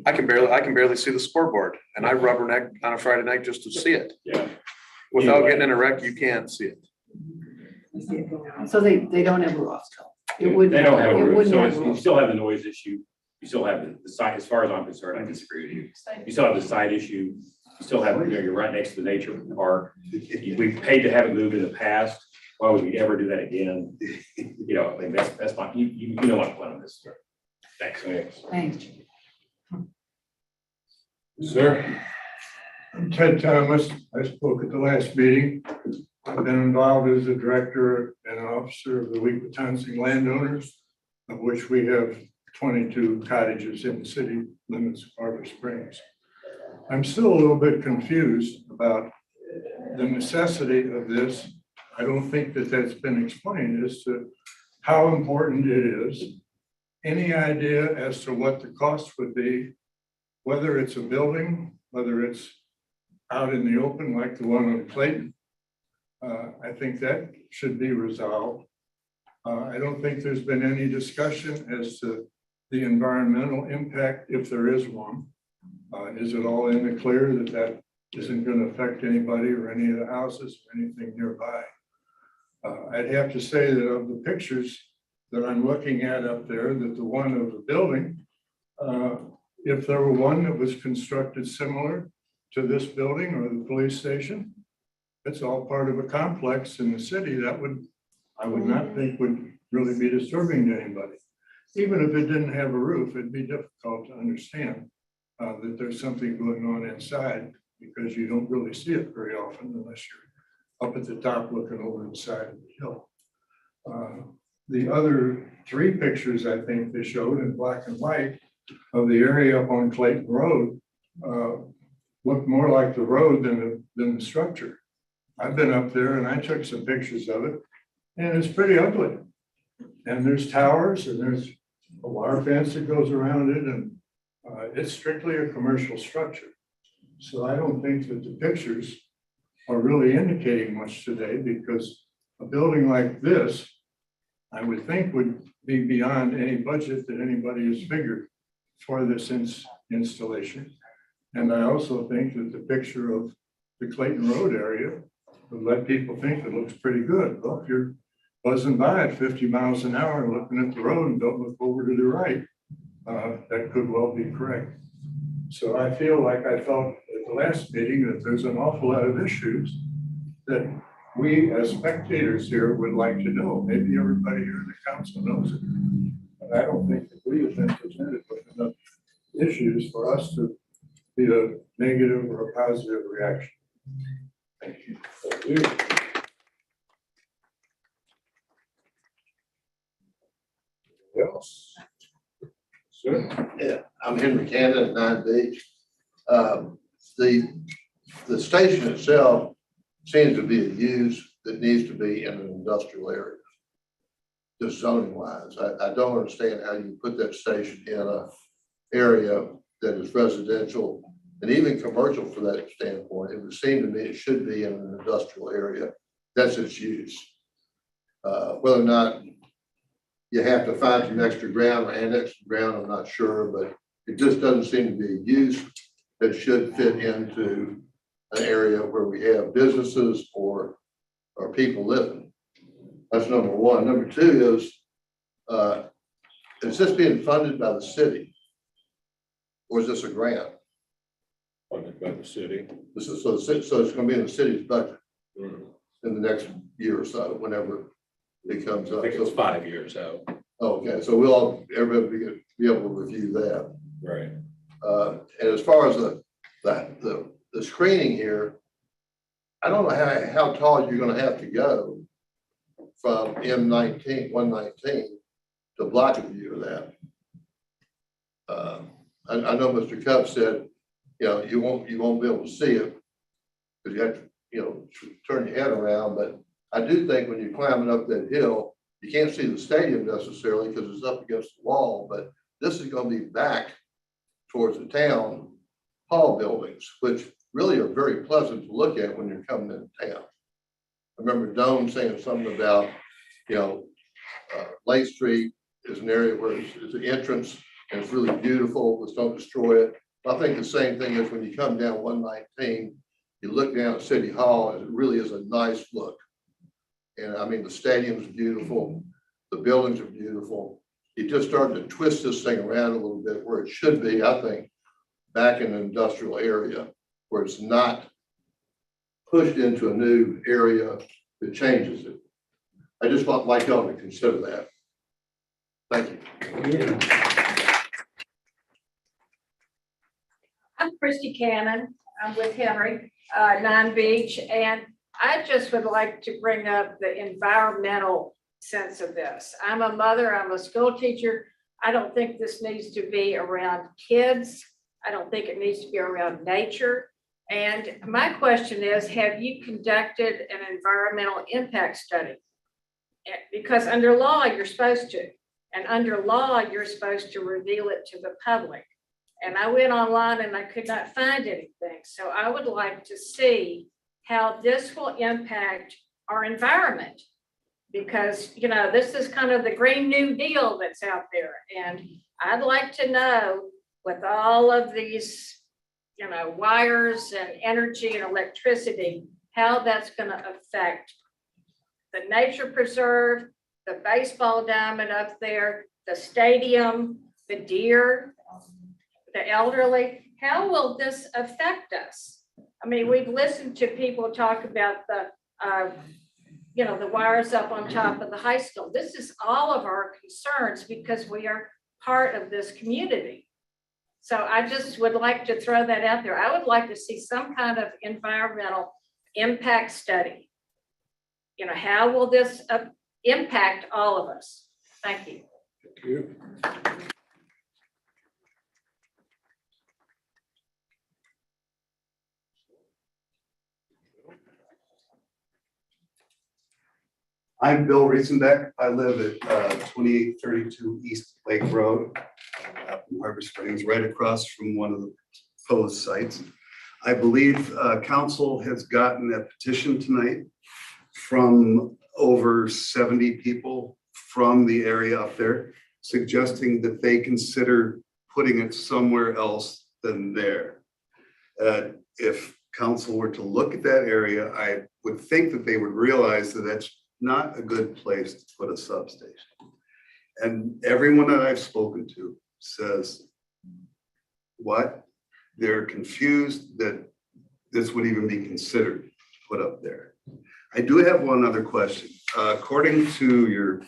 I can barely see the scoreboard, and I rubberneck on a Friday night just to see it. Yeah. Without getting in a wreck, you can't see it. So they don't have roofs. It would. They don't have a it roof, wouldn't so have you roofs. still have the noise issue. You still have the site, as far as I'm concerned, I disagree with you. You still have the site issue. You still have, you're right next to the nature park. We've paid to have it moved in the past. Why would we ever do that again? You know, I mean, that's my, you know what I'm playing on this. Thanks. Thanks. Sir? I'm Ted Thomas. I spoke at the last meeting. I've been involved as a director and an officer of the League of Wisconsin Landowners, of which we have 22 cottages in the city limits of Harbor Springs. I'm still a little bit confused about the necessity of this. I don't think that that's been explained as to how important it is. Any idea as to what the cost would be, whether it's a building, whether it's out in the open like the one on Clayton? I think that should be resolved. I don't think there's been any discussion as to the environmental impact, if there is one. Is it all in the clear that that isn't going to affect anybody or any of the houses or anything nearby? I'd have to say that of the pictures that I'm looking at up there, that the one of the building, if there were one that was constructed similar to this building or the police station, it's all part of a complex in the city that I would not think would really be disturbing to anybody. Even if it didn't have a roof, it'd be difficult to understand that there's something going on inside, because you don't really see it very often unless you're up at the top looking over the side of the hill. The other three pictures I think they showed in black and white of the area up on Clayton Road look more like the road than the structure. I've been up there and I took some pictures of it, and it's pretty ugly. And there's towers and there's a wire fence that goes around it, and it's strictly a commercial structure. So I don't think that the pictures are really indicating much today, because a building like this, I would think, would be beyond any budget that anybody has figured for this installation. And I also think that the picture of the Clayton Road area would let people think it looks pretty good. Well, if you're buzzing by at 50 miles an hour and looking at the road and don't look over to the right, that could well be correct. So I feel like I felt at the last meeting that there's an awful lot of issues that we as spectators here would like to know. Maybe everybody here in the council knows it. But I don't think that we have been presented with enough issues for us to be a negative or a positive reaction. Thank you. Thank you. Anything else? Sir? Yeah, I'm Henry Cannon at 9 Beach. The station itself seems to be a use that needs to be in an industrial area. Just zoning wise, I don't understand how you put that station in a area that is residential and even commercial for that standpoint. It would seem to me it should be in an industrial area. That's its use. Whether or not you have to find some extra ground or annex ground, I'm not sure, but it just doesn't seem to be a use that should fit into an area where we have businesses or people living. That's number one. Number two is this being funded by the city? Or is this a grant? Funded by the city. This is so it's going to be in the city's budget in the next year or so, whenever it comes up. I think it's 5 years out. Okay, so everybody be able to review that. Right. And as far as the screening here, I don't know how tall you're going to have to go from M19, 119 to block a view of that. I know Mr. Cup said, you won't be able to see it. Because you have to, turn your head around, but I do think when you're climbing up that hill, you can't see the stadium necessarily because it's up against the wall, but this is gonna be back towards the town hall buildings, which really are very pleasant to look at when you're coming into town. I remember Doan saying something about, Lake Street is an area where it's an entrance and it's really beautiful. Let's don't destroy it. I think the same thing is when you come down 119, you look down at City Hall, and it really is a nice look. And I mean, the stadium's beautiful, the buildings are beautiful. You just started to twist this thing around a little bit where it should be, I think, back in an industrial area where it's not pushed into a new area that changes it. I just like y'all to consider that. Thank you. I'm Christy Cannon. I'm with Henry, 9 Beach, and I just would like to bring up the environmental sense of this. I'm a mother, I'm a school teacher. I don't think this needs to be around kids. I don't think it needs to be around nature. And my question is, have you conducted an environmental impact study? Because under law, you're supposed to. And under law, you're supposed to reveal it to the public. And I went online and I could not find anything. So I would like to see how this will impact our environment. Because, this is kind of the Green New Deal that's out there. And I'd like to know with all of these, wires and energy and electricity, how that's going to affect the nature preserve, the baseball diamond up there, the stadium, the deer, the elderly. How will this affect us? I mean, we've listened to people talk about the wires up on top of the high school. This is all of our concerns because we are part of this community. So I just would like to throw that out there. I would like to see some kind of environmental impact study. How will this impact all of us? Thank you. Thank you. I'm Bill Riesenbeck. I live at 2832 East Lake Road, up in Harbor Springs, right across from one of the proposed sites. I believe council has gotten a petition tonight from over 70 people from the area up there, suggesting that they consider putting it somewhere else than there. If council were to look at that area, I would think that they would realize that that's not a good place to put a substation. And everyone that I've spoken to says, what? They're confused that this would even be considered put up there. I do have one other question. According to your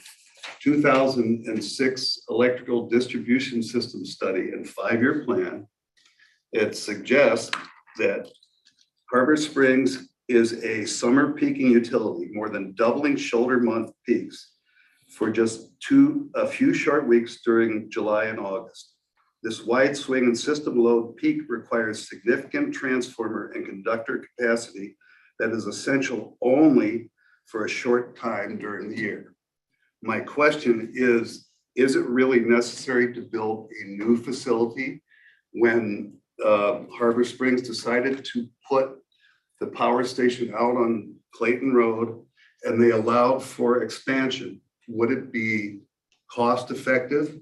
2006 electrical distribution system study and 5-year plan, it suggests that Harbor Springs is a summer peaking utility, more than doubling shoulder month peaks for just a few short weeks during July and August. This wide swing and system load peak requires significant transformer and conductor capacity that is essential only for a short time during the year. My question is it really necessary to build a new facility when Harbor Springs decided to put the power station out on Clayton Road and they allowed for expansion? Would it be cost effective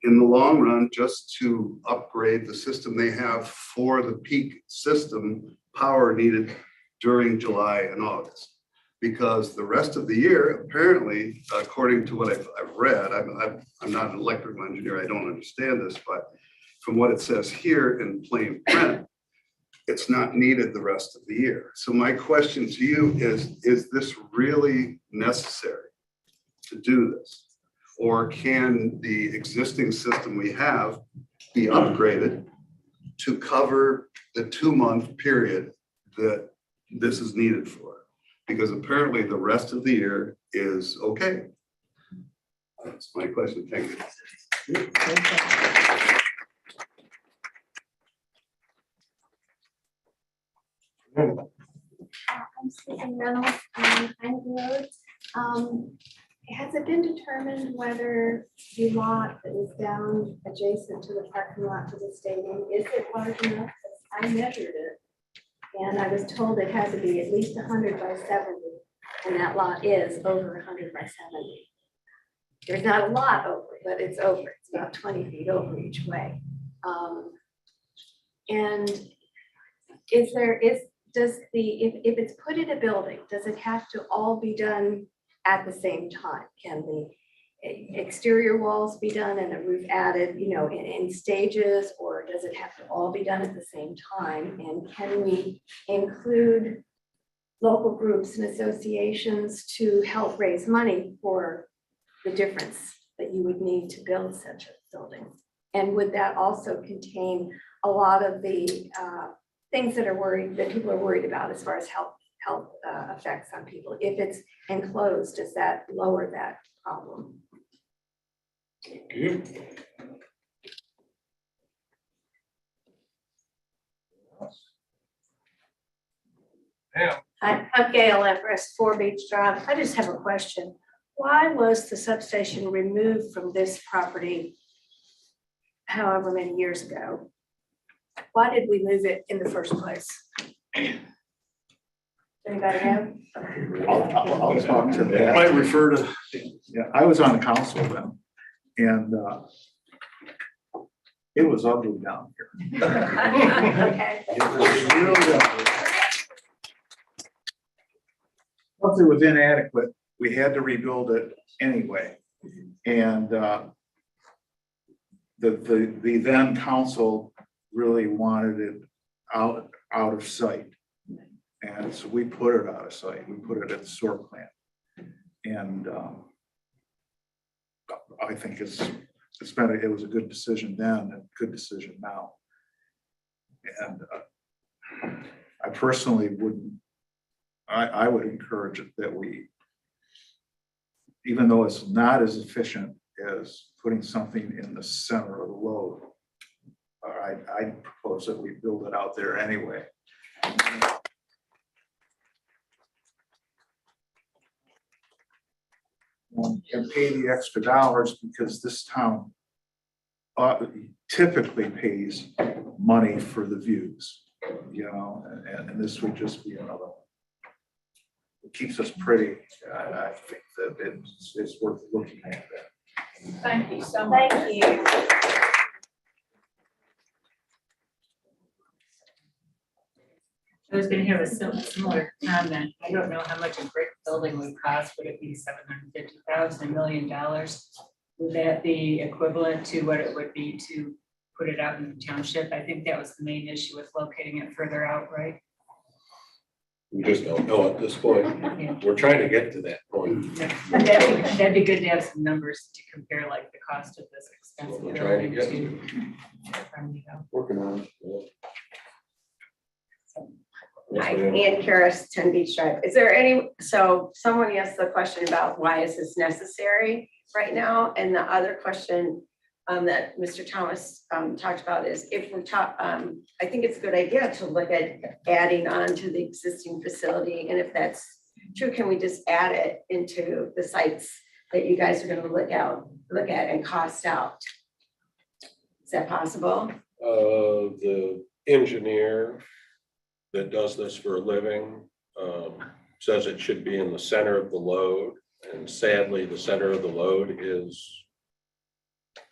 in the long run just to upgrade the system they have for the peak system power needed during July and August? Because the rest of the year, apparently, according to what I've read, I'm not an electrical engineer, I don't understand this, but from what it says here in plain print, it's not needed the rest of the year. So my question to you is this really necessary to do this? Or can the existing system we have be upgraded to cover the 2-month period that this is needed for? Because apparently the rest of the year is okay. That's my question. Thank you. I'm Susan Reynolds on Highland Road. Has it been determined whether the lot that is down adjacent to the parking lot to the stadium, is it large enough? I measured it and I was told it had to be at least 100 by 70, and that lot is over 100 by 70. There's not a lot over, but it's over. It's about 20 feet over each way. And does if it's put in a building, does it have to all be done at the same time? Can the exterior walls be done and the roof added, in stages, or does it have to all be done at the same time? And can we include local groups and associations to help raise money for the difference that you would need to build such a building? And would that also contain a lot of the things that people are worried about as far as health effects on people? If it's enclosed, does that lower that problem? Thank you. I'm Gail Everest, 4 Beach Drive. I just have a question. Why was the substation removed from this property however many years ago? Why did we move it in the first place? Anybody know? I'll talk to that. Might refer to, yeah, I was on the council then, and it was ugly down here. Okay. It was really ugly. Once it was inadequate, we had to rebuild it anyway. And the then council really wanted it out of sight. And so we put it out of sight. We put it at the sewer plant. And I think it was a good decision then and a good decision now. And I personally I would encourage it that we, even though it's not as efficient as putting something in the center of the load, I propose that we build it out there anyway. And pay the extra dollars, because this town typically pays money for the views, and this would just be another one. It keeps us pretty. I think that it's worth looking at that. Thank you so much. Thank you. I was gonna have a similar comment. I don't know how much a brick building would cost. Would it be $750,000, $1 million? Would that be equivalent to what it would be to put it out in the township? I think that was the main issue with locating it further out, right? We just don't know at this point. We're trying to get to that point. That'd be good to have some numbers to compare, like the cost of this expensive We're trying to building get to. Working on it. Hi, Ann Karis, 10 Beach Drive. Is there any, so someone asked the question about why is this necessary right now? And the other question that Mr. Thomas talked about is if we're I think it's a good idea to look at adding on to the existing facility. And if that's true, can we just add it into the sites that you guys are going to look at and cost out? Is that possible? The engineer that does this for a living says it should be in the center of the load. And sadly, the center of the load is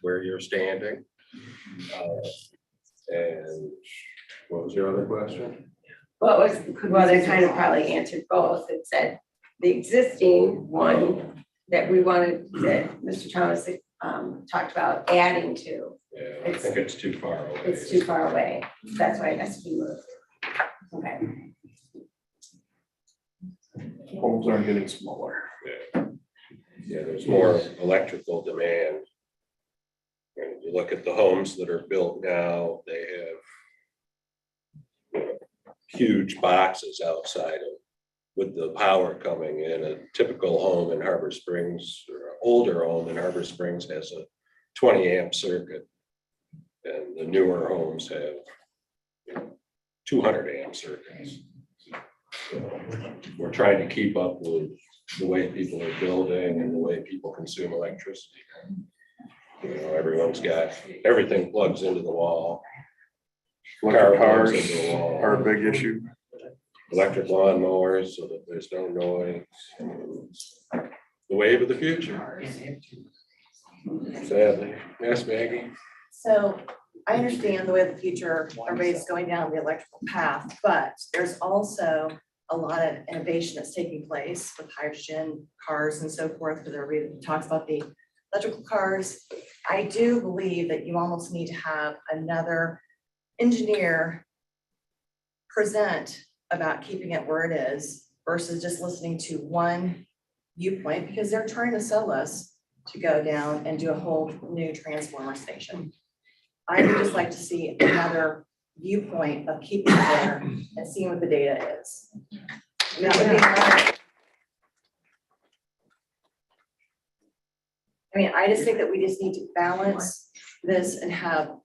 where you're standing. And what was your other question? Well, they kind of probably answered both. It said the existing one that we wanted, that Mr. Thomas talked about adding to. Yeah, I think it's too far away. It's too far away. That's why it has to be moved. Okay. Homes aren't getting smaller. Yeah, there's more electrical demand. And if you look at the homes that are built now, they have huge boxes outside of, with the power coming in. A typical home in Harbor Springs, or an older home in Harbor Springs, has a 20 amp circuit. And the newer homes have 200 amp circuits. So we're trying to keep up with the way people are building and the way people consume electricity. You know, everyone's got, everything plugs into the wall. Electric Car plugs cars into the wall. are a big issue. Electric lawnmowers so that there's no noise. The wave of the future. Sadly. Yes, Maggie? So I understand the way of the future, everybody's going down the electrical path, but there's also a lot of innovation that's taking place with hydrogen cars and so forth, because everybody talks about the electrical cars. I do believe that you almost need to have another engineer present about keeping it where it is versus just listening to one viewpoint, because they're trying to sell us to go down and do a whole new transformer station. I would just like to see another viewpoint of keeping it there and seeing what the data is. And that would be my- I mean, I just think that we just need to balance this and have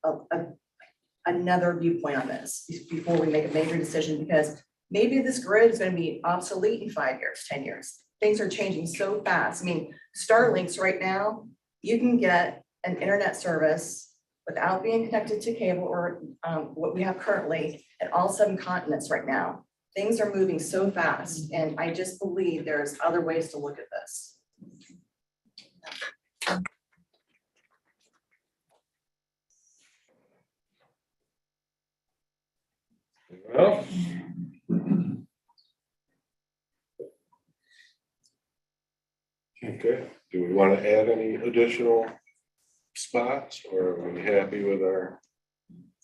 another viewpoint on this before we make a major decision, because maybe this grid is gonna be obsolete in 5 years, 10 years. Things are changing so fast. I mean, Starlinks right now, you can get an internet service without being connected to cable or what we have currently at all 7 continents right now. Things are moving so fast, and I just believe there's other ways to look at this. Well. Okay, do we want to add any additional spots, or are we happy with our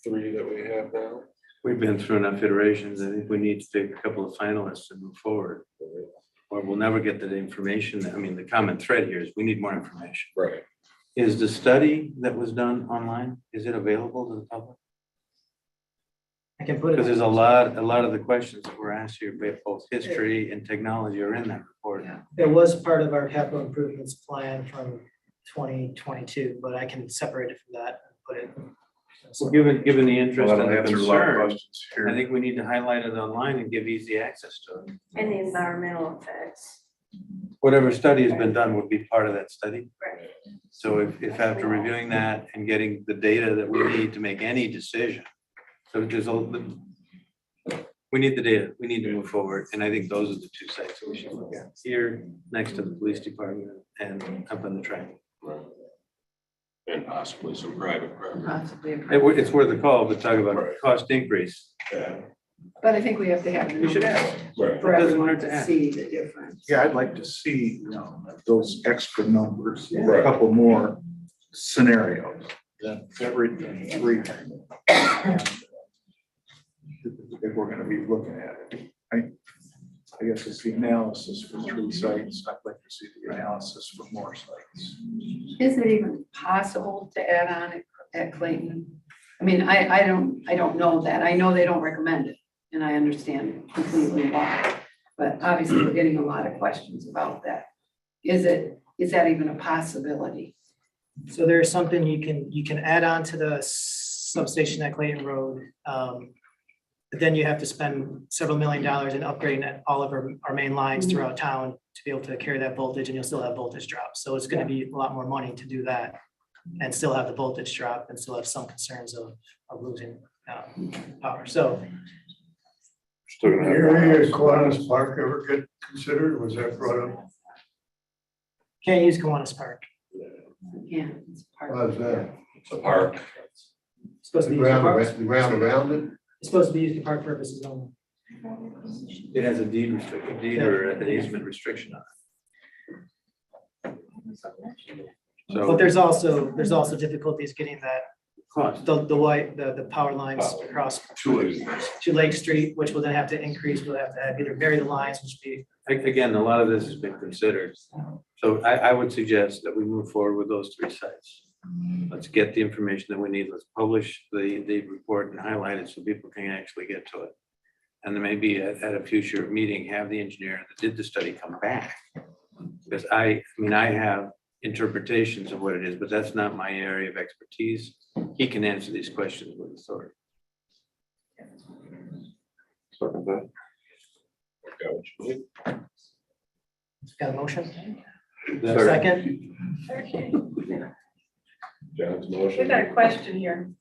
3 that we have now? We've been through enough iterations. I think we need to take a couple of finalists and move forward. Or we'll never get the information. I mean, the common thread here is we need more information. Right. Is the study that was done online, is it available to the public? I can put it. Because there's a lot of the questions that were asked here, both history and technology are in that report. It was part of our capital improvements plan from 2022, but I can separate it from that and put it. Well, given the interest Well, and that'll the answer a lot of concern, questions here. I think we need to highlight it online and give easy access to it. And the environmental effects. Whatever study has been done would be part of that study. Right. So if after reviewing that and getting the data that we need to make any decision, so there's we need the data, we need to move forward, and I think those are the 2 sites that we should look at. Here, next to the police department and up on the track. And possibly some private property. Possibly. It's worth a call, but talk about cost increase. But I think we have to have. We should ask. Right. For It doesn't everyone hurt to to ask. see the difference. Yeah, I'd like to see, those extra numbers, a Right. couple more scenarios than everything, 3. If we're gonna be looking at it. I guess it's the analysis for 3 sites. I'd like to see the analysis for more sites. Is it even possible to add on at Clayton? I mean, I don't know that. I know they don't recommend it, and I understand completely why. But obviously, we're getting a lot of questions about that. Is that even a possibility? So there's something you can add on to the substation at Clayton Road. But then you have to spend several $1 million in upgrading all of our main lines throughout town to be able to carry that voltage, and you'll still have voltage drop. So it's gonna be a lot more money to do that and still have the voltage drop and still have some concerns of losing power. So Still gonna have- Area is Kiwanis Park ever get considered? Was that brought up? can't use Kiwanis Park. Yeah. It's part How's that? It's a park. It's supposed to The be used for ground, parks. the ground around it? It's supposed to be used for park purposes only. It has a deed or an easement restriction on it. But So there's also difficulties getting that, cost. the power lines across to Lake Street, which will then have to increase. We'll have to have either bury the lines, which would be. Again, a lot of this has been considered. So I would suggest that we move forward with those 3 sites. Let's get the information that we need. Let's publish the report and highlight it so people can actually get to it. And then maybe at a future meeting, have the engineer that did the study come back. Because I have interpretations of what it is, but that's not my area of expertise. He can answer these questions with authority. Got a motion? That's- Second? John's We motion. got a question here.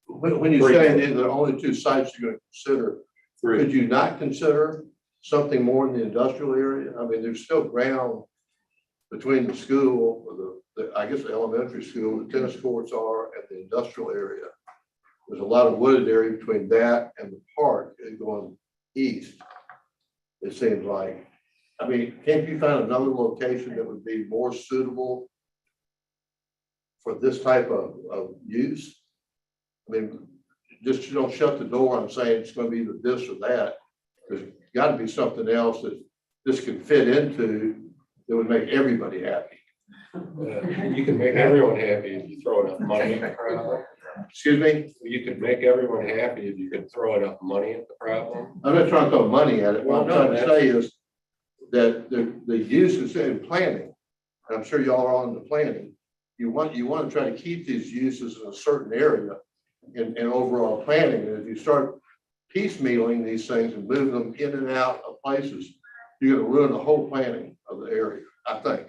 When you say these are the only two sites you're gonna consider, could you not consider something more in the industrial area? I mean, there's still ground between the school, or I guess the elementary school, the tennis courts are, and the industrial area. There's a lot of wooded area between that and the park going east. It seems like, I mean, can't you find another location that would be more suitable for this type of use? I mean, just you don't shut the door on saying it's gonna be either this or that. There's gotta be something else that this can fit into that would make everybody happy. You can make everyone happy if you throw enough money at the problem. Excuse me? You could make everyone happy if you could throw enough money at the problem. I'm not trying to throw money at it. What I'm Well, no, trying to say is that the uses in planning, and I'm sure y'all are on the planning, you want to try to keep these uses in a certain area in overall planning. And if you start piecemealing these things and moving them in and out of places, you're gonna ruin the whole planning of the area, I think.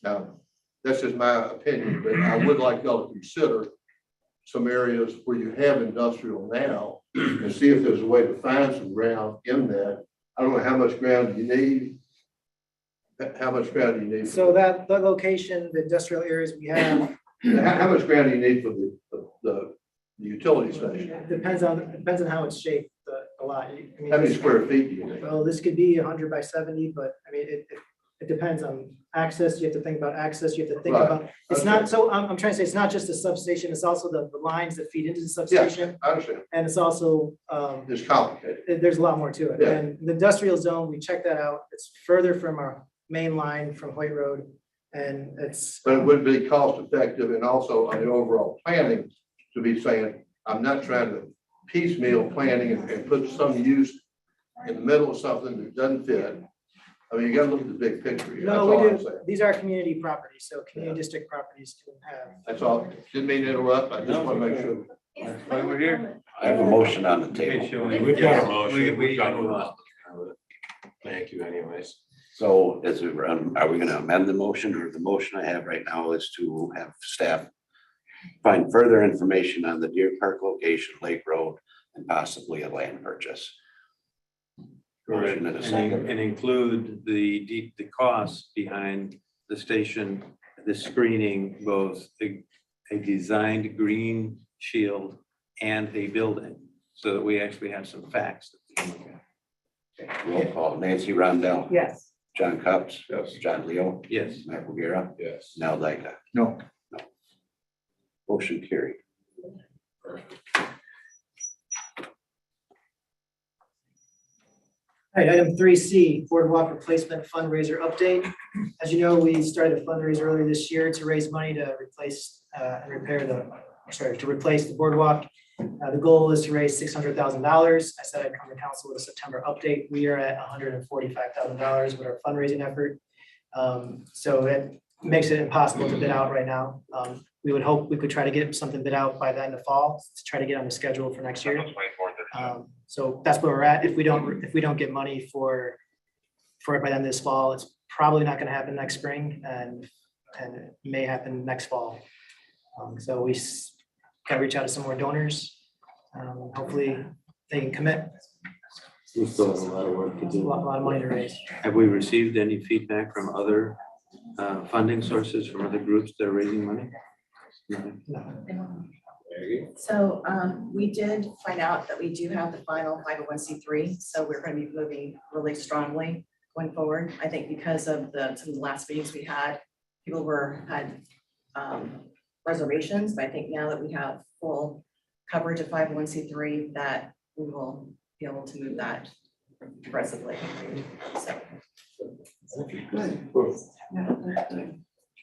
Now, that's just my opinion, but I would like y'all to consider some areas where you have industrial now and see if there's a way to find some ground in that. I don't know how much ground do you need? How much ground do you need? So that location, the industrial areas we have, How much ground do you need for the utility station? depends on how it's shaped, a lot. I mean, How many square feet do you need? Well, this could be 100 by 70, but I mean, it depends on access. You have to think about access. You have to think Right. about, it's not, so I'm trying to say, it's not just the substation, it's also the lines that feed into the substation. I understand. And it's also, It's complicated. there's a lot more to it. Yeah. And the industrial zone, we checked that out. It's further from our main line from Hoyt Road. And it's, But it would be cost effective and also on the overall planning to be saying, I'm not trying to piecemeal planning and put some use in the middle of something that doesn't fit. I mean, you gotta look at the big picture here. That's no, we all I'm do, saying. these are community properties, so community district properties can have. That's all. Didn't mean to interrupt. I just want to make sure. Why we're here? I have a motion on the table. We've got a motion. We We've got move a on. Thank you anyways. So are we gonna amend the motion, or the motion I have right now is to have staff find further information on the Deer Park location, Lake Road, and possibly a land purchase? Correct, Motion and a second. and include the costs behind the station, the screening, both a designed green shield and a building, so that we actually have some facts that we can look at. Roll call, Nancy Rondell. Yes. John Cups. Yes. John Leo. Yes. Michael Guerra. Yes. Now Dyke. No. Motion carried. All right, item 3C, Boardwalk replacement fundraiser update. As you know, we started a fundraiser earlier this year to raise money to replace and to replace the boardwalk. The goal is to raise $600,000. I said I'd come to council with a September update. We are at $145,000 with our fundraising effort. So it makes it impossible to bid out right now. We would hope we could try to get something bid out by the end of fall to try to get on the schedule for next year. So that's where we're at. If we don't get money for it by the end of this fall, it's probably not going to happen next spring, and it may happen next fall. So we got to reach out to some more donors. Hopefully they can commit. We still have a lot of work to It's a do. lot of money to raise. Have we received any feedback from other funding sources, from other groups that are raising money? So we did find out that we do have the final 501c3, so we're going to be moving really strongly going forward. I think because of some of the last meetings we had, people had reservations, but I think now that we have full coverage of 501c3, that we will be able to move that aggressively. So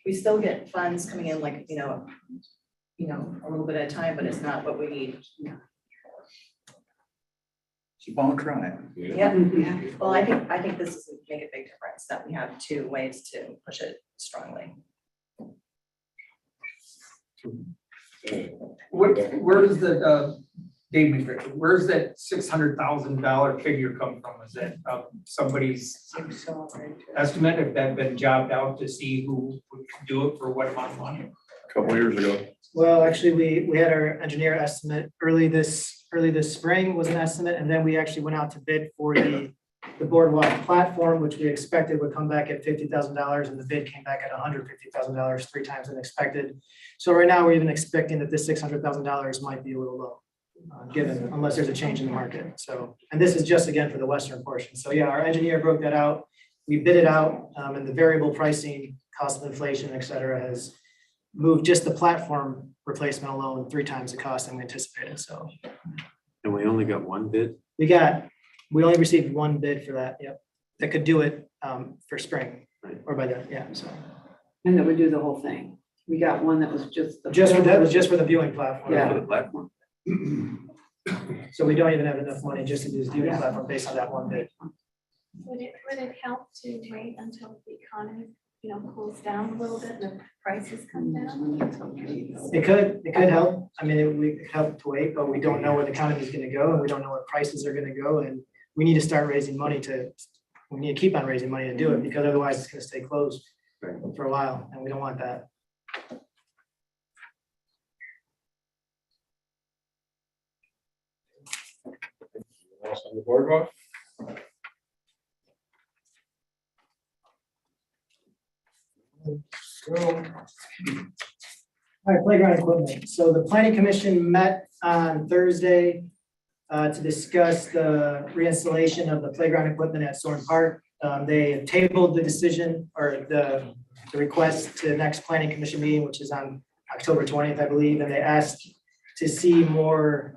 we still get funds coming in, like, a little bit at a time, but it's not what we need. Keep on trying. Yeah, well, I think this is make a big difference, that we have two ways to push it strongly. Where does the Dave McPherson, where's that $600,000 figure come from? Is that somebody's estimate? If that been jobbed out to see who would do it for what amount of money? A couple years ago. Well, actually, we had our engineer estimate early this spring was an estimate, and then we actually went out to bid for the Boardwalk platform, which we expected would come back at $50,000, and the bid came back at $150,000, 3 times unexpected. So right now, we're even expecting that this $600,000 might be a little low, given, unless there's a change in the market. So, and this is just again for the western portion. So yeah, our engineer broke that out. We bid it out, and the variable pricing, cost of inflation, et cetera, has moved just the platform replacement alone 3 times the cost than we anticipated. So. And we only got one bid? We only received 1 bid for that, yep, that could do it for spring, or by then, yeah, so. And that would do the whole thing. We got one that was just. Just for that, was just for the viewing platform. Yeah. For the platform. So we don't even have enough money just to do this viewing platform based on that 1 bid. Would it help to wait until the economy, cools down a little bit and the prices come down? It could help. I mean, we could help to wait, but we don't know where the economy is gonna go, and we don't know where prices are gonna go, and we need to start raising money we need to keep on raising money to do it, because otherwise it's gonna stay closed for a while, and we don't want that. Else on the boardwalk? All right, playground equipment. So the planning commission met on Thursday to discuss the reinstallation of the playground equipment at Soren Park. They tabled the decision or the request to the next planning commission meeting, which is on October 20th, I believe, and they asked to see more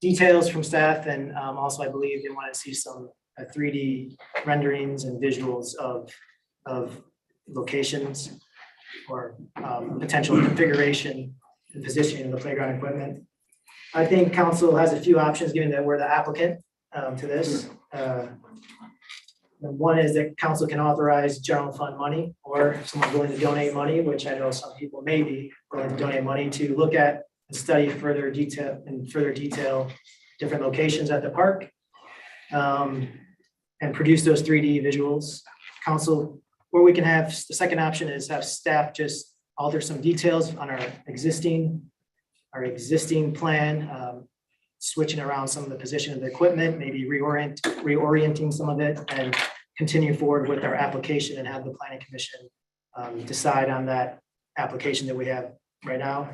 details from staff, and also I believe they wanted to see some 3D renderings and visuals of locations or potential configuration and positioning of the playground equipment. I think council has a few options, given that we're the applicant to this. One is that council can authorize general fund money, or if someone's willing to donate money, which I know some people may be willing to donate money to look at and study further detail different locations at the park, and produce those 3D visuals. Council, or we can have, the second option is have staff just alter some details on our existing plan, switching around some of the position of the equipment, maybe reorienting some of it, and continue forward with our application and have the planning commission decide on that application that we have right now.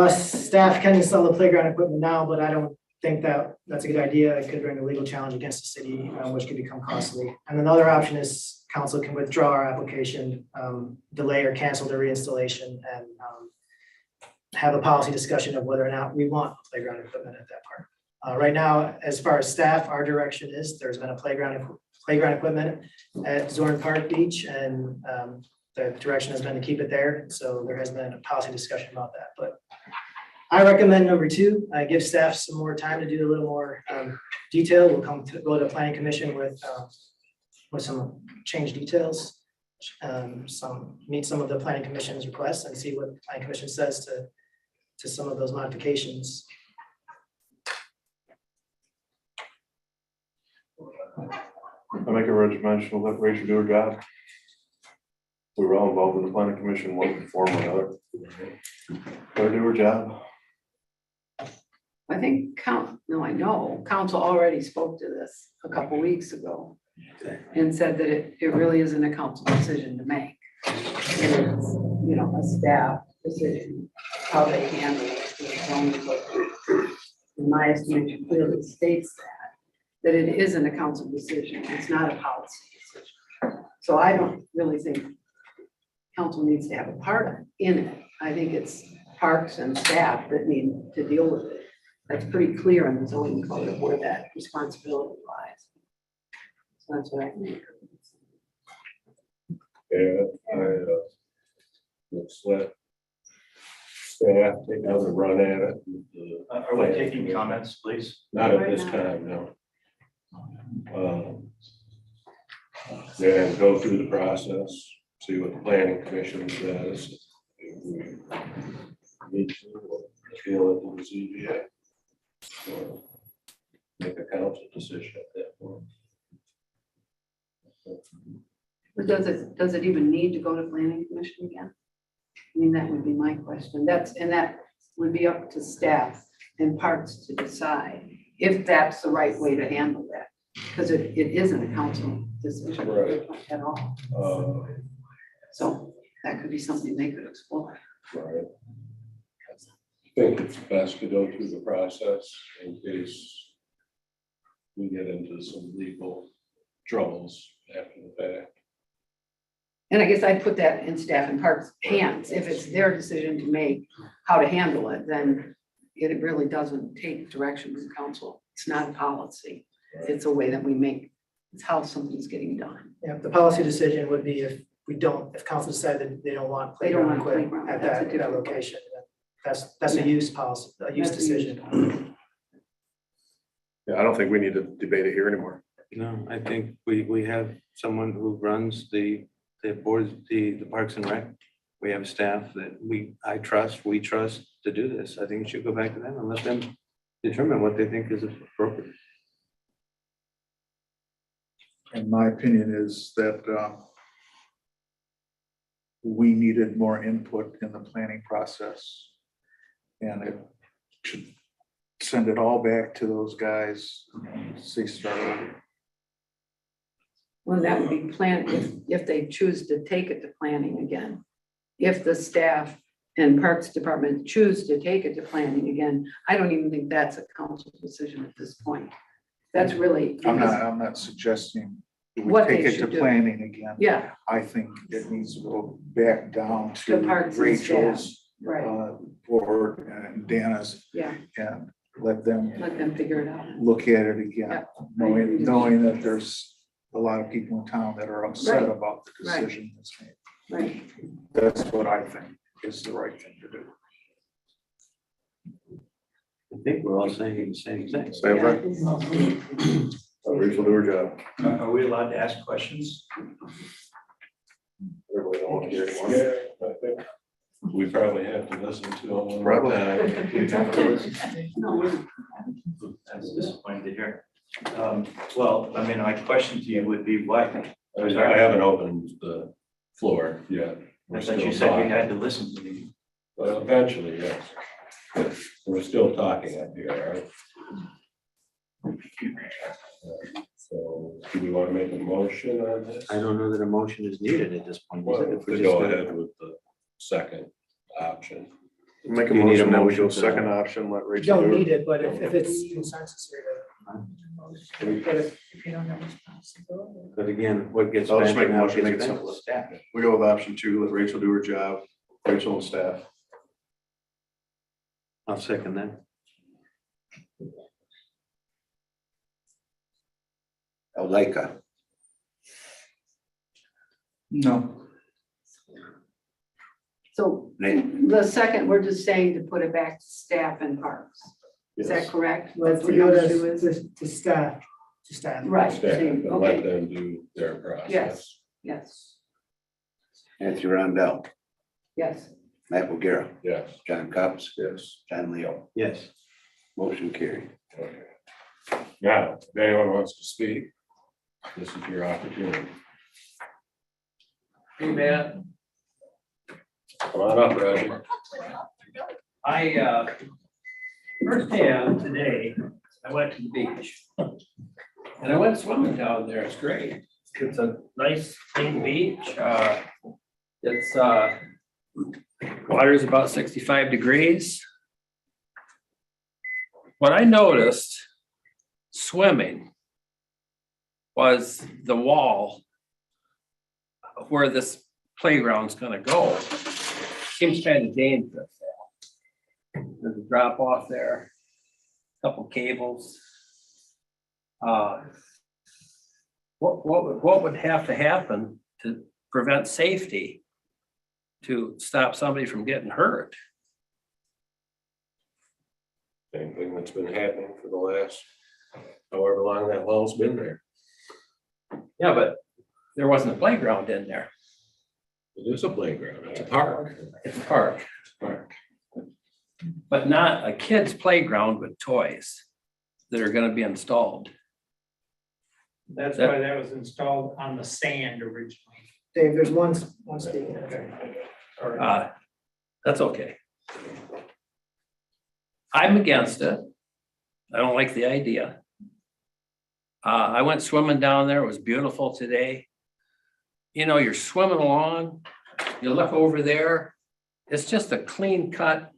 Staff can install the playground equipment now, but I don't think that that's a good idea. It could bring a legal challenge against the city, which could become costly. And another option is council can withdraw our application, delay or cancel the reinstallation, and have a policy discussion of whether or not we want playground equipment at that park. Right now, as far as staff, our direction is there's been a playground equipment at Zorn Park Beach, and the direction has been to keep it there. So there has been a policy discussion about that, but I recommend number 2, give staff some more time to do a little more detail. We'll go to the planning commission with some change details, meet some of the planning commission's requests and see what the planning commission says to some of those modifications. I make a recommendation, let Rachel do her job. We were all involved in the planning commission, one form or another. Let her do her job. I think I know council already spoke to this a couple weeks ago and said that it really isn't a council decision to make. It is, a staff decision, how they handle it. In my estimation, clearly states that it isn't a council decision. It's not a policy decision. So I don't really think council needs to have a part in it. I think it's parks and staff that need to deal with it. That's pretty clear in the zoning code of where that responsibility lies. So that's what I think. Yeah, let's let staff take another run at it. Are we taking comments, please? Not at this time, no. Then go through the process, see what the planning commission says. If we need to, or feel it in the ZBA. Make a council decision at that point. But does it even need to go to planning commission again? I mean, that would be my question. That would be up to staff and parks to decide if that's the right way to handle that. Because it isn't a council decision Right. at all. So that could be something they could explore. Right. I think it's best to go through the process in case we get into some legal troubles after the fact. And I guess I'd put that in staff and parks hands. If it's their decision to make how to handle it, then it really doesn't take direction from council. It's not a policy. It's a way that we make, it's how something's getting done. Yeah, the policy decision would be if council decide that they don't want They don't playground want equipment playground, at that's a that different- location, then that's a use policy, a use That's a use decision. Yeah, I don't think we need to debate it here anymore. No, I think we have someone who runs the boards, the Parks and Rec. We have staff that we trust to do this. I think it should go back to them and let them determine what they think is appropriate. And my opinion is that we needed more input in the planning process. And it should send it all back to those guys, and say start over. Well, that would be if they choose to take it to planning again. If the staff and Parks Department choose to take it to planning again, I don't even think that's a council decision at this point. That's really. I'm not suggesting we What take they it to should do. planning again. Yeah, I think it needs to go back down to The parks and staff. Rachel's right, board and Dana's, yeah, and let them let them figure it out. look at it again, Yeah. knowing that there's a lot of people in town that are upset Right. about the Right. decision that's made. Right, That's what I think is the right thing to do. I think we're all saying the same thing. Same thing. Rachel do her job. Are we allowed to ask questions? Everybody don't want to hear anymore. I think we probably have to listen to them one more Probably. time. That's disappointing to hear. Well, I mean, my question to you would be why? I haven't opened the floor yet. I thought you said you had to listen to me. Well, eventually, yes. We're still talking up here, right? So do we want to make a motion on this? I don't know that a motion is needed at this point. is Well, it? If we're to just go gonna- ahead with the second option. Make a You need a motion that we motion go for second that. option, let You Rachel don't do need it. it, but if it's consensus here. But again, what gets. I'll just back make a now motion, gets make it back to simple. staff. We go with option 2, let Rachel do her job, Rachel and staff. I'll second that. Alika, No. so the second, we're just saying to put it back to staff and parks. Is that Yes. correct? Let's That's what go number 2 is? to staff, Right, Staff, and okay. let them do their process. Yes, yes, Anthony Rondell, yes. Matt O'Gara, Yes. John Cops, Yes. John Leo, Yes. motion carried. Okay. Now, if anyone wants to speak, this is your opportunity. Hey, Matt. Come on up, Roger. Firsthand today, I went to the beach. And I went swimming down there. It's great. It's a nice clean beach. It's water's about 65 degrees. What I noticed swimming was the wall where this playground's gonna go. Seems kind of dangerous. There's a drop off there, couple cables. What would have to happen to prevent safety to stop somebody from getting hurt? Same thing that's been happening for the last, however long that wall's been there. Yeah, but there wasn't a playground in there. It is a playground, it's a park. It's a park. Park. but not a kid's playground with toys that are gonna be installed. That's why that was installed on the sand originally. Dave, there's one speaking. That's okay. I'm against it. I don't like the idea. I went swimming down there. It was beautiful today. You know, you're swimming along, you look over there, it's just a clean cut,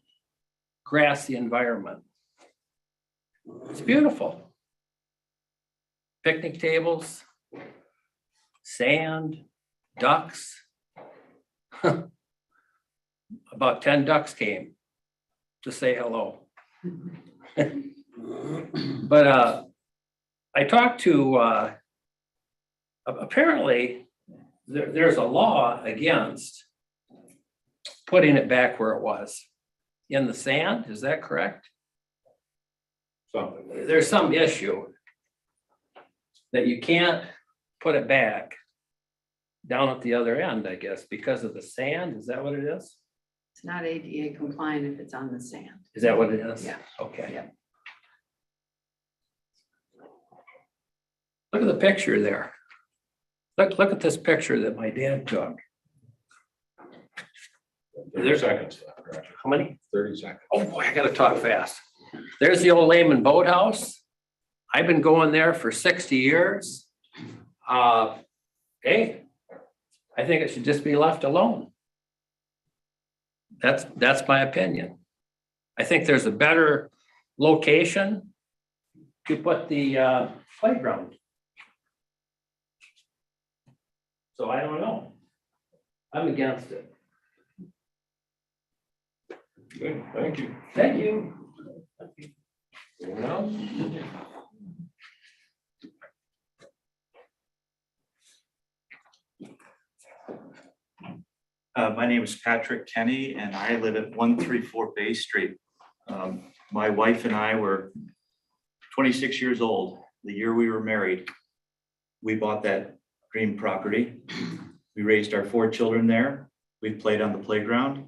grassy environment. It's beautiful. Picnic tables, sand, ducks. About 10 ducks came to say hello. But I talked to, apparently, there's a law against putting it back where it was, in the sand, is that correct? Something. There's some issue that you can't put it back down at the other end, I guess, because of the sand, is that what it is? It's not ADA compliant if it's on the sand. Is that what it is? Yeah. Okay. Yeah. Look at the picture there. Look at this picture that my dad took. 30 seconds left, Roger. How many? 30 seconds. Oh boy, I gotta talk fast. There's the old Lehman Boathouse. I've been going there for 60 years. Hey, I think it should just be left alone. That's my opinion. I think there's a better location to put the playground. So I don't know. I'm against it. Good, thank you. Thank you. Anyone else? My name is Patrick Kenny and I live at 134 Bay Street. My wife and I were 26 years old the year we were married. We bought that green property. We raised our 4 children there. We've played on the playground.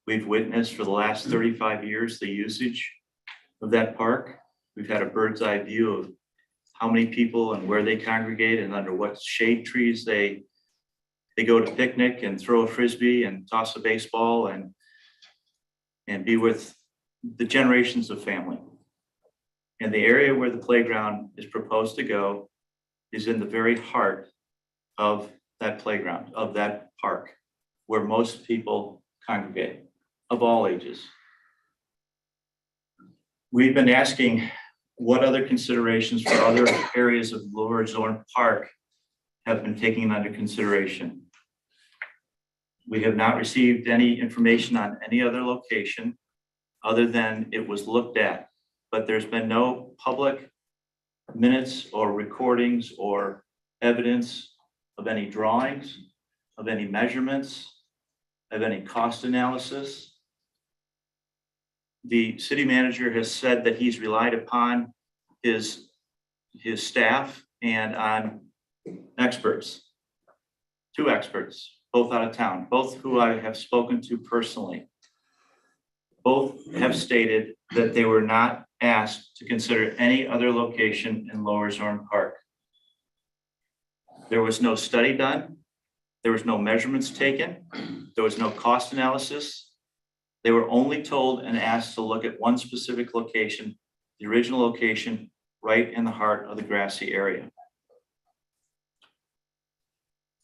We've witnessed for the last 35 years the usage of that park. We've had a bird's eye view of how many people and where they congregate and under what shade trees they go to picnic and throw a frisbee and toss a baseball and be with the generations of family. And the area where the playground is proposed to go is in the very heart of that playground, of that park, where most people congregate of all ages. We've been asking what other considerations for other areas of Lower Zorn Park have been taken under consideration. We have not received any information on any other location other than it was looked at, but there's been no public minutes or recordings or evidence of any drawings, of any measurements, of any cost analysis. The city manager has said that he's relied upon his staff and on experts, 2 experts, both out of town, both who I have spoken to personally. Both have stated that they were not asked to consider any other location in Lower Zorn Park. There was no study done. There was no measurements taken. There was no cost analysis. They were only told and asked to look at one specific location, the original location, right in the heart of the grassy area.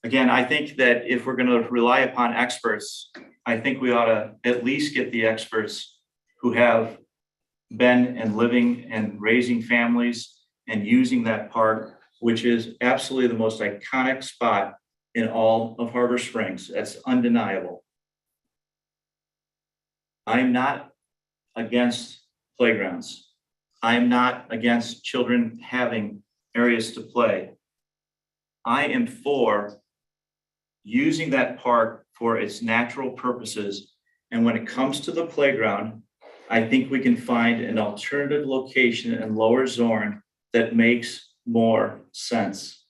Again, I think that if we're going to rely upon experts, I think we ought to at least get the experts who have been and living and raising families and using that park, which is absolutely the most iconic spot in all of Harbor Springs. That's undeniable. I'm not against playgrounds. I'm not against children having areas to play. I am for using that park for its natural purposes. And when it comes to the playground, I think we can find an alternative location in Lower Zorn that makes more sense.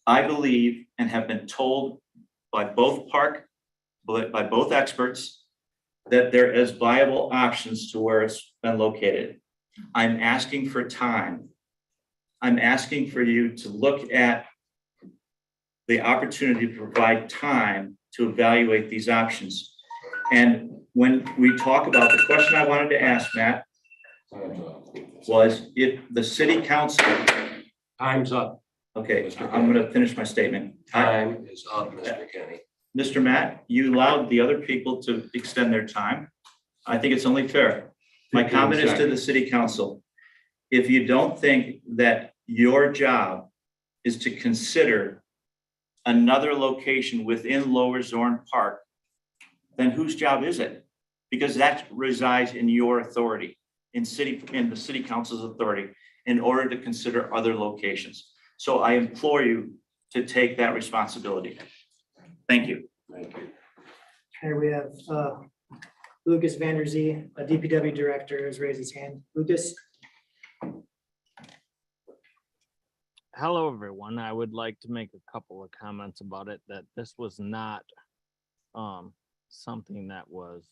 I believe and have been told by both experts that there is viable options to where it's been located. I'm asking for time. I'm asking for you to look at the opportunity to provide time to evaluate these options. And when we talk about, the question I wanted to ask, Matt, was if the city council. Time's up. Okay, I'm gonna finish my statement. Time is up, Mr. Kenny. Mr. Matt, you allowed the other people to extend their time. I think it's only fair. My 15 comment is to the seconds. city council. If you don't think that your job is to consider another location within Lower Zorn Park, then whose job is it? Because that resides in your authority, in the city council's authority, in order to consider other locations. So I implore you to take that responsibility. Thank you. Thank you. Okay, we have Lucas Vanderzee, a DPW director, has raised his hand. Lucas? Hello, everyone. I would like to make a couple of comments about it, that this was not something that was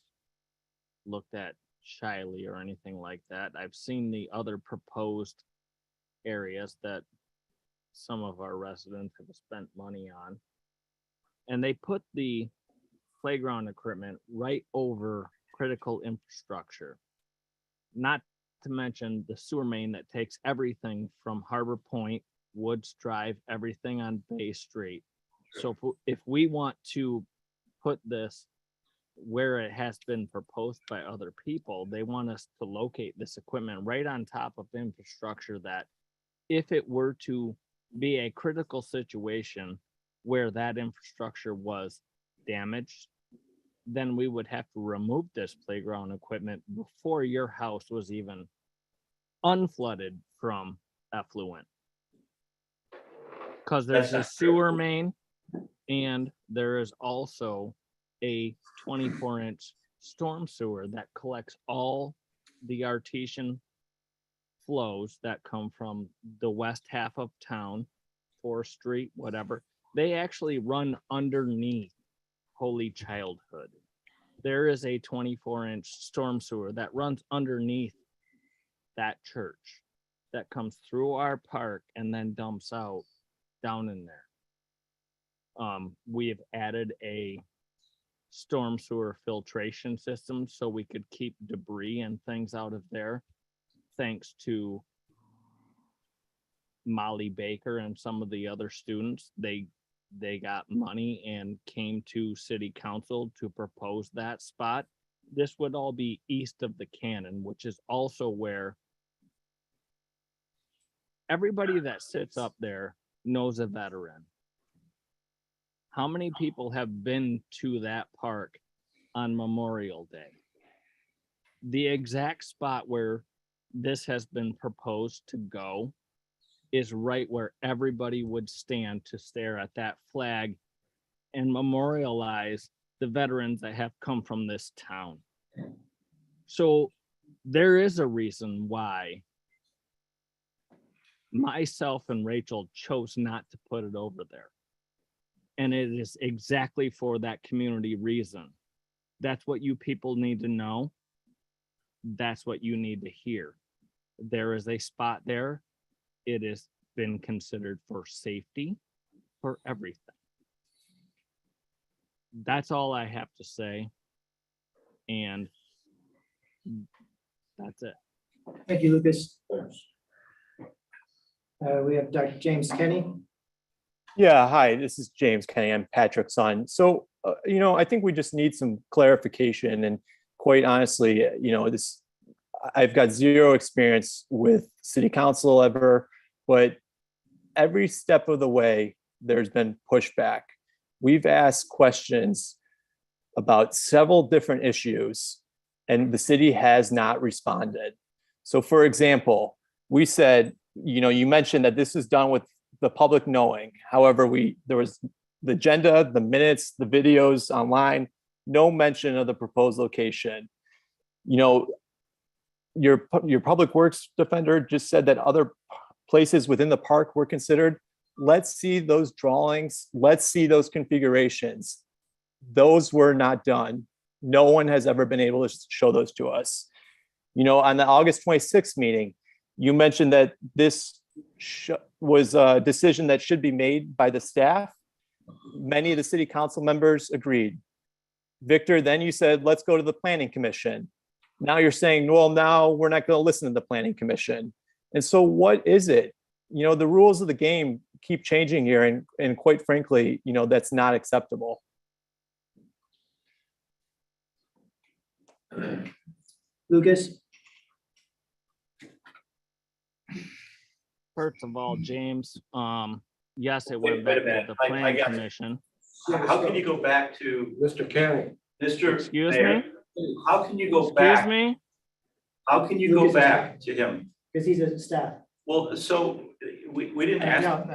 looked at shyly or anything like that. I've seen the other proposed areas that some of our residents have spent money on. And they put the playground equipment right over critical infrastructure. Not to mention the sewer main that takes everything from Harbor Point, Woods Drive, everything on Bay Street. So if we want to put this where it has been proposed by other people, they want us to locate this equipment right on top of infrastructure that if it were to be a critical situation where that infrastructure was damaged, then we would have to remove this playground equipment before your house was even unflooded from effluent. Because there's a sewer main and there is also a 24-inch storm sewer that collects all the artesian flows that come from the west half of town, 4th Street, whatever. They actually run underneath Holy Childhood. There is a 24-inch storm sewer that runs underneath that church that comes through our park and then dumps out down in there. We have added a storm sewer filtration system so we could keep debris and things out of there, thanks to Molly Baker and some of the other students. They got money and came to city council to propose that spot. This would all be east of the cannon, which is also where everybody that sits up there knows a veteran. How many people have been to that park on Memorial Day? The exact spot where this has been proposed to go is right where everybody would stand to stare at that flag and memorialize the veterans that have come from this town. So there is a reason why myself and Rachel chose not to put it over there. And it is exactly for that community reason. That's what you people need to know. That's what you need to hear. There is a spot there. It has been considered for safety, for everything. That's all I have to say. And that's it. Thank you, Lucas. We have Dr. James Kenny. Yeah, hi, this is James Kenny. I'm Patrick's son. So, I think we just need some clarification. And quite honestly, I've got zero experience with city council ever, but every step of the way, there's been pushback. We've asked questions about several different issues, and the city has not responded. So, for example, we said, you mentioned that this is done with the public knowing. However, there was the agenda, the minutes, the videos online, no mention of the proposed location. Your public works defender just said that other places within the park were considered. Let's see those drawings. Let's see those configurations. Those were not done. No one has ever been able to show those to us. You know, on the August 26th meeting, you mentioned that this was a decision that should be made by the staff. Many of the city council members agreed. Victor, then you said, let's go to the planning commission. Now you're saying, well, now we're not going to listen to the planning commission. And so what is it? You know, the rules of the game keep changing here. And quite frankly, you know, that's not acceptable. Lucas? First of all, James, yes, it went Wait back a to minute. the I planning got it. commission. How can you go back to, Mr. Kenny, Mr. Excuse Mayor, me? how can you go Excuse back? me? How can you go Lucas is back to him? Because he's a staff. Well, so we didn't ask,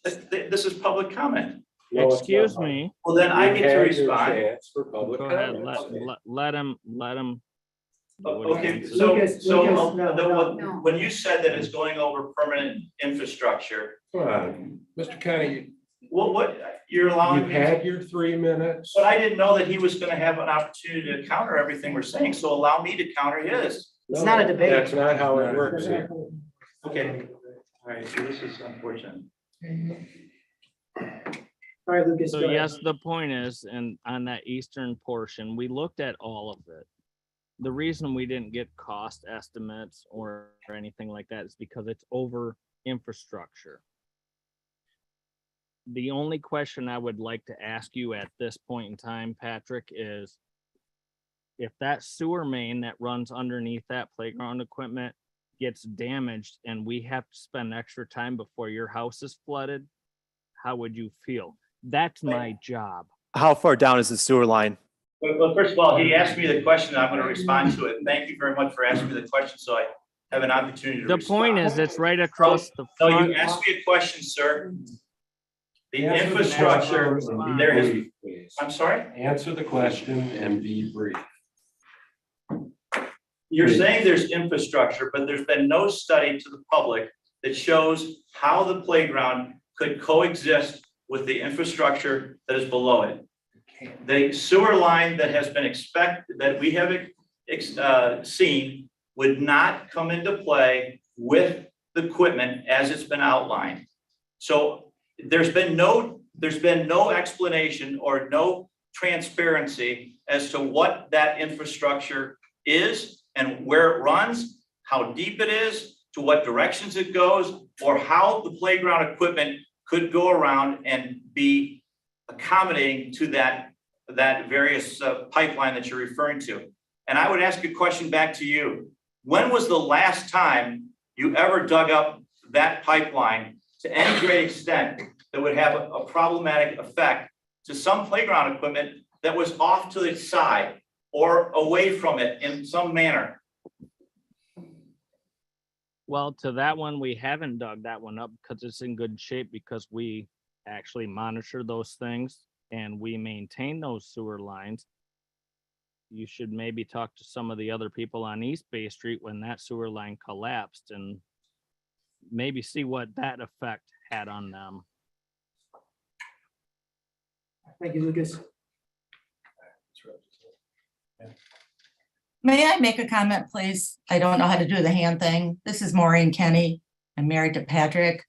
this is public comment. No, it's not. Excuse me? Well, then I You get to had your respond. chance for public Go ahead, comment. let him. Okay, Lucas, so, Lucas, no. when you said that it's going over permanent infrastructure, Come on, Mr. Kenny, what, you're allowing you've me? had your 3 minutes. But I didn't know that he was gonna have an opportunity to counter everything we're saying, so allow me to counter his. It's not a debate. That's not how it works here. Okay, all right, so this is unfortunate. All right, Lucas. So go ahead. yes, the point is, and on that eastern portion, we looked at all of it. The reason we didn't get cost estimates or anything like that is because it's over infrastructure. The only question I would like to ask you at this point in time, Patrick, is if that sewer main that runs underneath that playground equipment gets damaged and we have to spend extra time before your house is flooded, how would you feel? That's my job. How far down is the sewer line? Well, first of all, he asked me the question, I'm gonna respond to it. Thank you very much for asking me the question, so I have an opportunity to The respond. point is, it's right across the No, front. you asked me a question, sir. The Answer the infrastructure, question and be there is, brief, please. I'm sorry? Answer the question and be brief. You're saying there's infrastructure, but there's been no study to the public that shows how the playground could coexist with the infrastructure that is below it. The sewer line that has been that we have seen would not come into play with the equipment as it's been outlined. So there's been no explanation or no transparency as to what that infrastructure is and where it runs, how deep it is, to what directions it goes, or how the playground equipment could go around and be accommodating to that various pipeline that you're referring to. And I would ask a question back to you. When was the last time you ever dug up that pipeline to any great extent that would have a problematic effect to some playground equipment that was off to the side or away from it in some manner? Well, to that one, we haven't dug that one up because it's in good shape because we actually monitor those things and we maintain those sewer lines. You should maybe talk to some of the other people on East Bay Street when that sewer line collapsed and maybe see what that effect had on them. Thank you, Lucas. May I make a comment, please? I don't know how to do the hand thing. This is Maureen Kenny. I'm married to Patrick.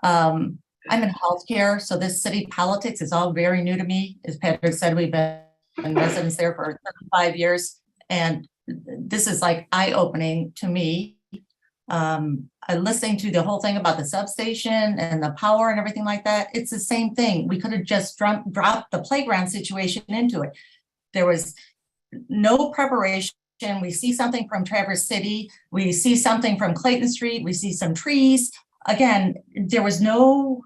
I'm in healthcare, so this city politics is all very new to me. As Patrick said, we've been residents there for 35 years, and this is like eye-opening to me. I'm listening to the whole thing about the substation and the power and everything like that. It's the same thing. We could have just dropped the playground situation into it. There was no preparation. We see something from Traverse City. We see something from Clayton Street. We see some trees. Again, there was no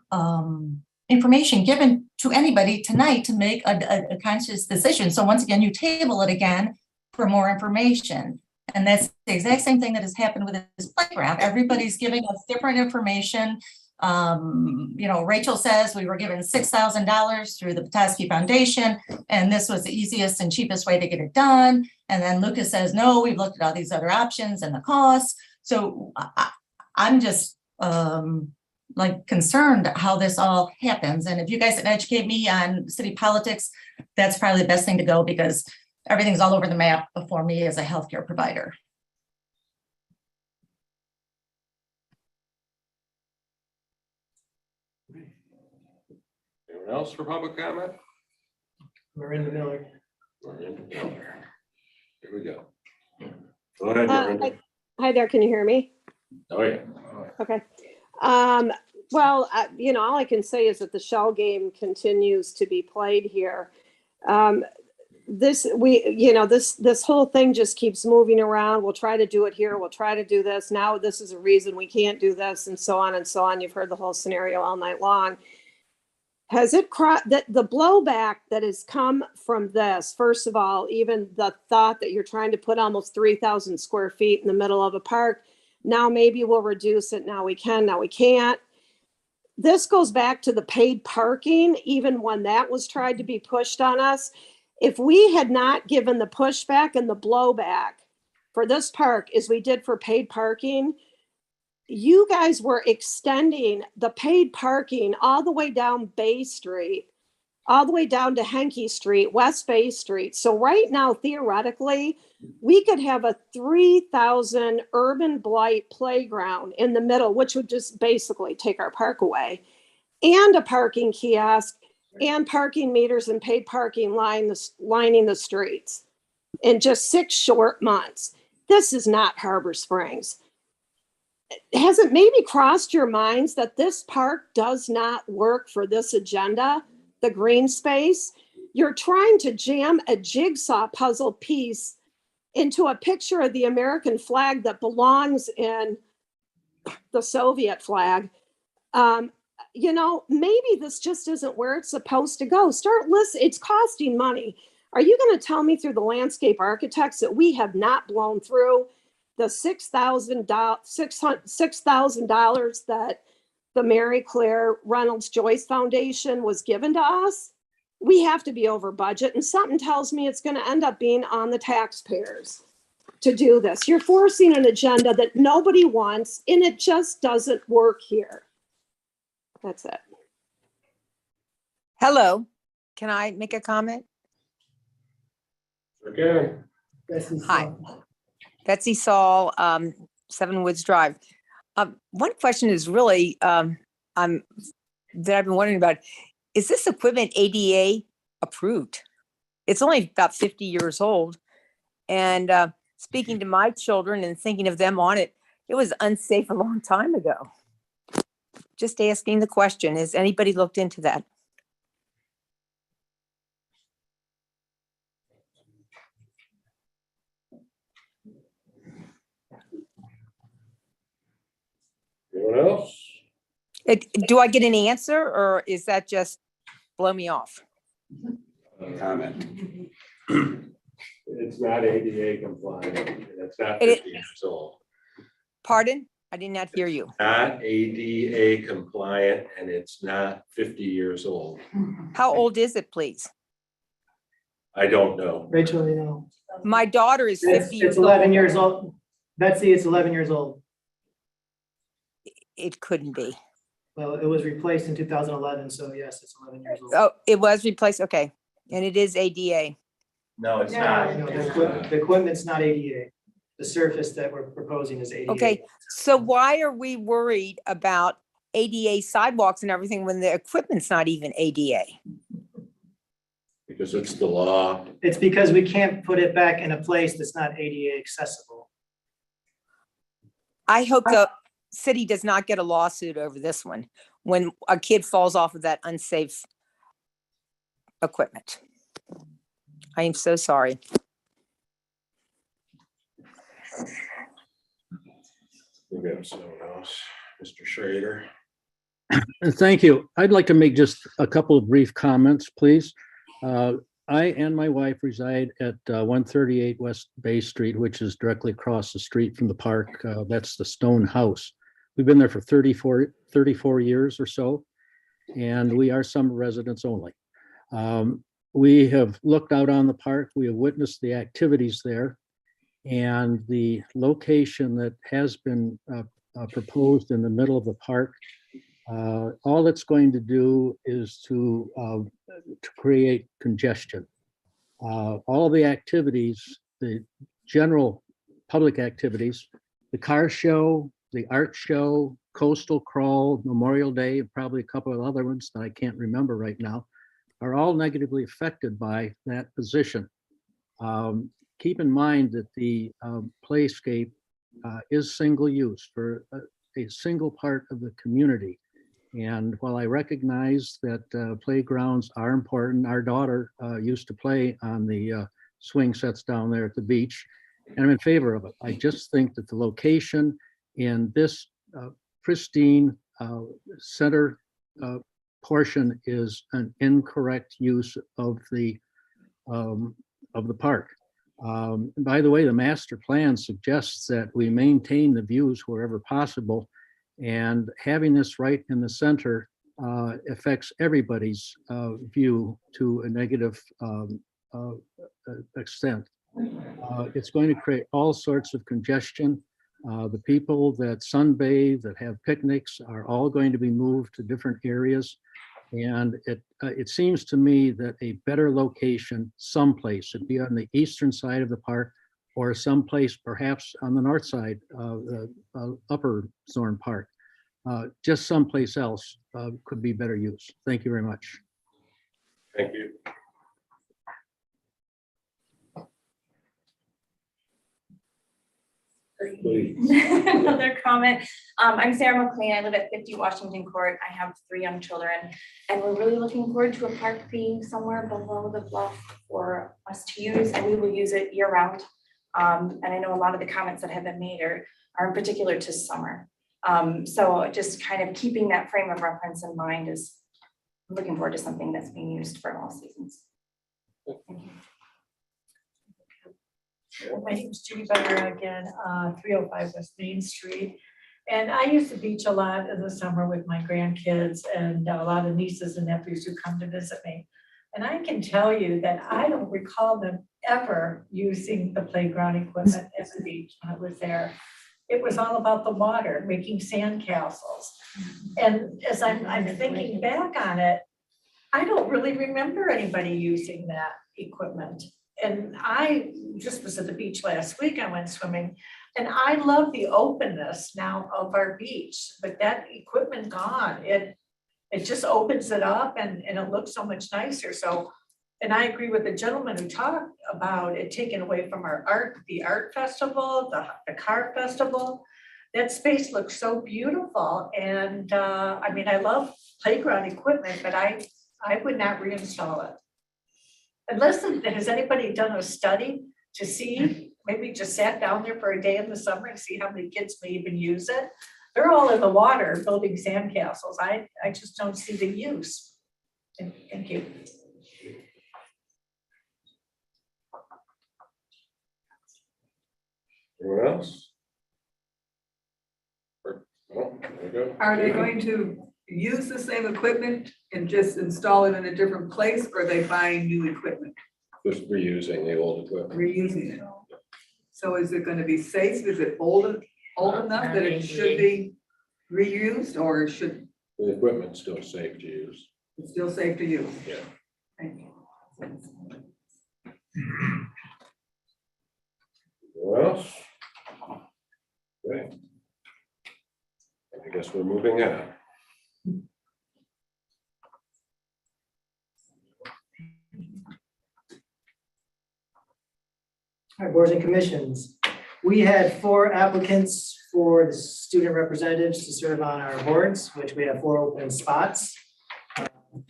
information given to anybody tonight to make a conscious decision. So once again, you table it again for more information. And that's the exact same thing that has happened with this playground. Everybody's giving us different information. You know, Rachel says we were given $6,000 through the Petoskey Foundation, and this was the easiest and cheapest way to get it done. And then Lucas says, no, we've looked at all these other options and the costs. So I'm just like concerned how this all happens. And if you guys can educate me on city politics, that's probably the best thing to go, because everything's all over the map for me as a healthcare provider. Anyone else for public comment? Miranda Miller. Miranda Miller. Here we go. Go ahead, Miranda. Hi there, can you hear me? Oh, yeah. Okay. Well, you know, all I can say is that the shell game continues to be played here. This whole thing just keeps moving around. We'll try to do it here. We'll try to do this. Now this is a reason we can't do this, and so on and so on. You've heard the whole scenario all night long. Has it that the blowback that has come from this, first of all, even the thought that you're trying to put almost 3,000 square feet in the middle of a park, now maybe we'll reduce it, now we can, now we can't. This goes back to the paid parking, even when that was tried to be pushed on us. If we had not given the pushback and the blowback for this park as we did for paid parking, you guys were extending the paid parking all the way down Bay Street, all the way down to Henke Street, West Bay Street. So right now, theoretically, we could have a 3,000 urban blight playground in the middle, which would just basically take our park away, and a parking kiosk and parking meters and paid parking lining the streets in just 6 short months. This is not Harbor Springs. Has it maybe crossed your minds that this park does not work for this agenda, the green space? You're trying to jam a jigsaw puzzle piece into a picture of the American flag that belongs in the Soviet flag. You know, maybe this just isn't where it's supposed to go. Start listening. It's costing money. Are you going to tell me through the landscape architects that we have not blown through the $6,000 that the Mary Claire Reynolds Joyce Foundation was given to us? We have to be over budget, and something tells me it's going to end up being on the taxpayers to do this. You're forcing an agenda that nobody wants, and it just doesn't work here. That's it. Hello, can I make a comment? Again. Hi, Betsy Saul, 7 Woods Drive. One question is really, that I've been wondering about, is this equipment ADA approved? It's only about 50 years old. And speaking to my children and thinking of them on it, it was unsafe a long time ago. Just asking the question, has anybody looked into that? Anyone else? Do I get an answer, or is that just blow me off? Comment. It's not ADA compliant. It's not It- 50 years old. Pardon? I did not hear you. Not ADA compliant, and it's not 50 years old. How old is it, please? I don't know. Rachel, you know. My daughter is 50 years It's 11 old. years old. Betsy, it's 11 years old. It couldn't be. Well, it was replaced in 2011, so yes, it's 11 years old. Oh, it was replaced, okay. And it is ADA. No, it's No, not. the equipment's not ADA. The surface that we're proposing is ADA. Okay, so why are we worried about ADA sidewalks and everything when the equipment's not even ADA? Because it's the law. It's because we can't put it back in a place that's not ADA accessible. I hope the city does not get a lawsuit over this one when a kid falls off of that unsafe equipment. I am so sorry. We have someone else, Mr. Schrader. Thank you. I'd like to make just a couple of brief comments, please. I and my wife reside at 138 West Bay Street, which is directly across the street from the park. That's the stone house. We've been there for 34 years or so, and we are summer residents only. We have looked out on the park. We have witnessed the activities there, and the location that has been proposed in the middle of the park, all it's going to do is to create congestion. all the activities, the general public activities, the car show, the art show, coastal crawl, Memorial Day, and probably a couple of other ones that I can't remember right now, are all negatively affected by that position. Keep in mind that the playscape is single use for a single part of the community. And while I recognize that playgrounds are important, our daughter used to play on the swing sets down there at the beach, and I'm in favor of it. I just think that the location in this pristine center portion is an incorrect use of the park. By the way, the master plan suggests that we maintain the views wherever possible, and having this right in the center affects everybody's view to a negative extent. It's going to create all sorts of congestion. The people that sunbathe, that have picnics, are all going to be moved to different areas. And it seems to me that a better location someplace, it'd be on the eastern side of the park or someplace perhaps on the north side of the upper Zorn Park. Just someplace else could be better use. Thank you very much. Thank you. Another comment. I'm Sarah McLean. I live at 50 Washington Court. I have 3 young children, and we're really looking forward to a park being somewhere below the bluff for us to use, and we will use it year round. And I know a lot of the comments that have been made are in particular to summer. So just kind of keeping that frame of reference in mind is looking forward to something that's being used for all seasons. Thank you. My name is Judy Becker again, 305 West Main Street. And I use the beach a lot in the summer with my grandkids and a lot of nieces and nephews who come to visit me. And I can tell you that I don't recall them ever using the playground equipment at the beach when I was there. It was all about the water, making sand castles. And as I'm thinking back on it, I don't really remember anybody using that equipment. And I just was at the beach last week, I went swimming, and I love the openness now of our beach, but that equipment gone, it just opens it up and it looks so much nicer. So, and I agree with the gentleman who talked about it taken away from our art, the art festival, the car festival. That space looks so beautiful. And I mean, I love playground equipment, but I would not reinstall it. Unless, has anybody done a study to see, maybe just sat down there for a day in the summer and see how many kids may even use it? They're all in the water building sandcastles. I just don't see the use. Thank you. Anyone else? Oh, there we go. Are they going to use the same equipment and just install it in a different place, or are they buying new equipment? Just reusing the old equipment. Reusing it. So is it gonna be safe? Is it old enough that it should be reused, or should The equipment's still safe to use. it's still safe to use? Yeah. Thank you. Anyone else? Okay. I guess we're moving on. All right, boards and commissions. We had 4 applicants for the student representatives to serve on our boards, which we have 4 open spots.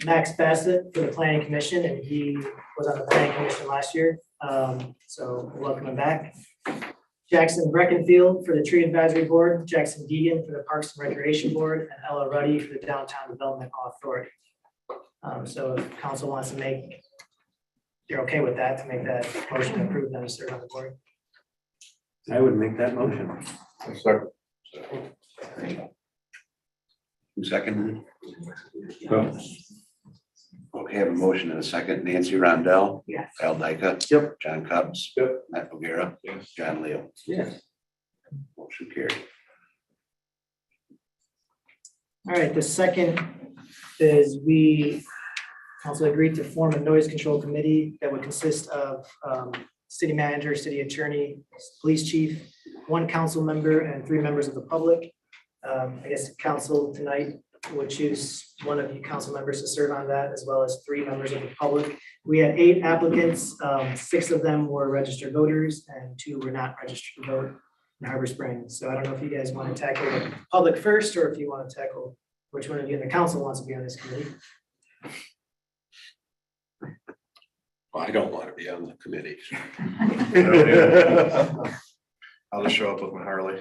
Max Bassett for the planning commission, and he was on the planning commission last year. So welcome him back. Jackson Breckenfield for the tree advisory board, Jackson Deegan for the parks and recreation board, and Ella Ruddy for the downtown development authority. So if council wants to make, you're okay with that, to make that motion to approve them to serve on the board? I would make that motion. Second. Who seconded it? Okay, I have a motion and a second. Nancy Rondell. Yes. Al Dyka. Yep. John Cups. Yep. Matt Bogira. Yes. John Leo. Yes. Motion carried. All right, the second is we Council agreed to form a noise control committee that would consist of city manager, city attorney, police chief, one council member, and 3 members of the public. I guess council tonight would choose one of you council members to serve on that, as well as 3 members of the public. We had 8 applicants, 6 of them were registered voters and 2 were not registered to vote in Harbor Springs. So I don't know if you guys want to tackle the public first, or if you want to tackle which one of you in the council wants to be on this committee. I don't want to be on the committee. I'll just show up with my Harley.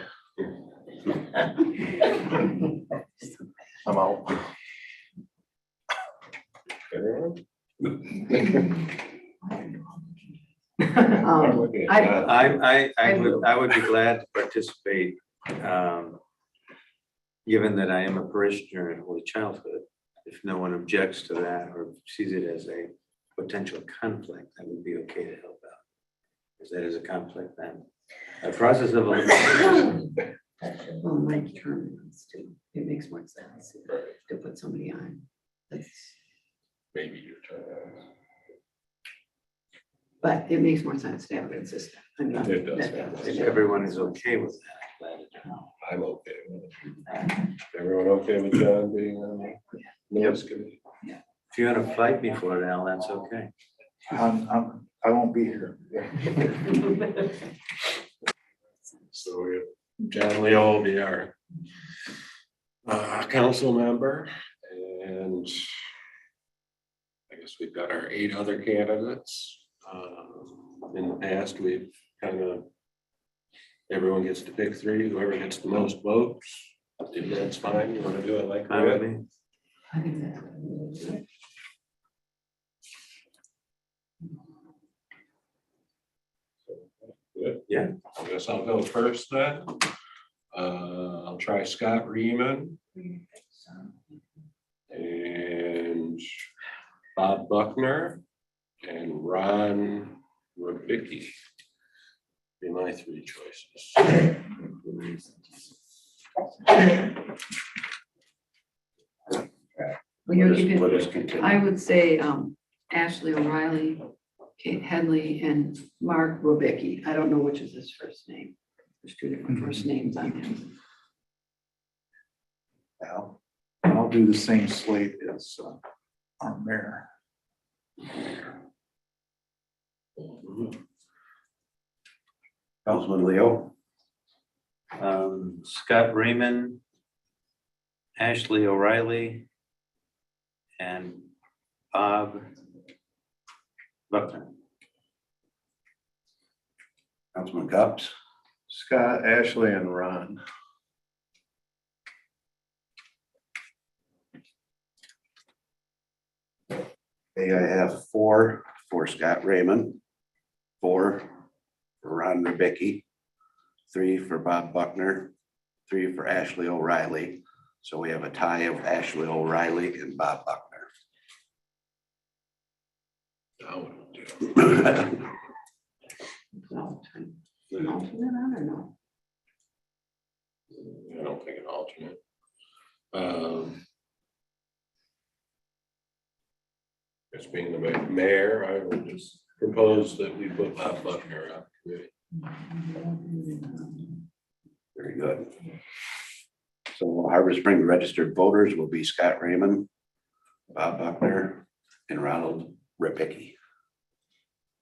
I'm out. I would be glad to participate, given that I am a parishioner in Holy Childhood. If no one objects to that or sees it as a potential conflict, that would be okay to help out. Because that is a conflict then. A process of elimination. Well, my term is too. It makes more sense to put somebody on. That's, Maybe your turn. but it makes more sense to have it consistent. I mean, It does. If everyone is okay with that, I'm glad to know. I'm okay with it. Everyone okay with John being on the noise committee? If you want to fight me for it, Al, that's okay. I won't be here. So we have John Leo will be our council member, and I guess we've got our 8 other candidates. In the past, we've kind of, everyone gets to pick 3, whoever gets the most votes. If that's fine, you want to do it like Fine with that? me. I think that's. Good. Yeah. I guess I'll go first then. I'll try Scott Riemann. And Bob Buckner and Ron Rubicki. Be my 3 choices. Well, you're What is- keeping- what is continued? I would say Ashley O'Reilly, Kate Headley, and Mark Robicki. I don't know which is his first name. There's 2 different first names on him. I'll do the same slate as our mayor. Councilman Leo, Scott Raymond, Ashley O'Reilly, and Bob Buckner. Councilman Cups, Scott, Ashley, and Ron. okay, I have 4 for Scott Raymond, 4 for Ron Rubicki, 3 for Bob Buckner, 3 for Ashley O'Reilly. So we have a tie of Ashley O'Reilly and Bob Buckner. An alternate on or no? I don't think an alternate. As being the mayor, I would just propose that we put Bob Buckner on the committee. Very good. So Harbor Springs registered voters will be Scott Raymond, Bob Buckner, and Ronald Ripicki,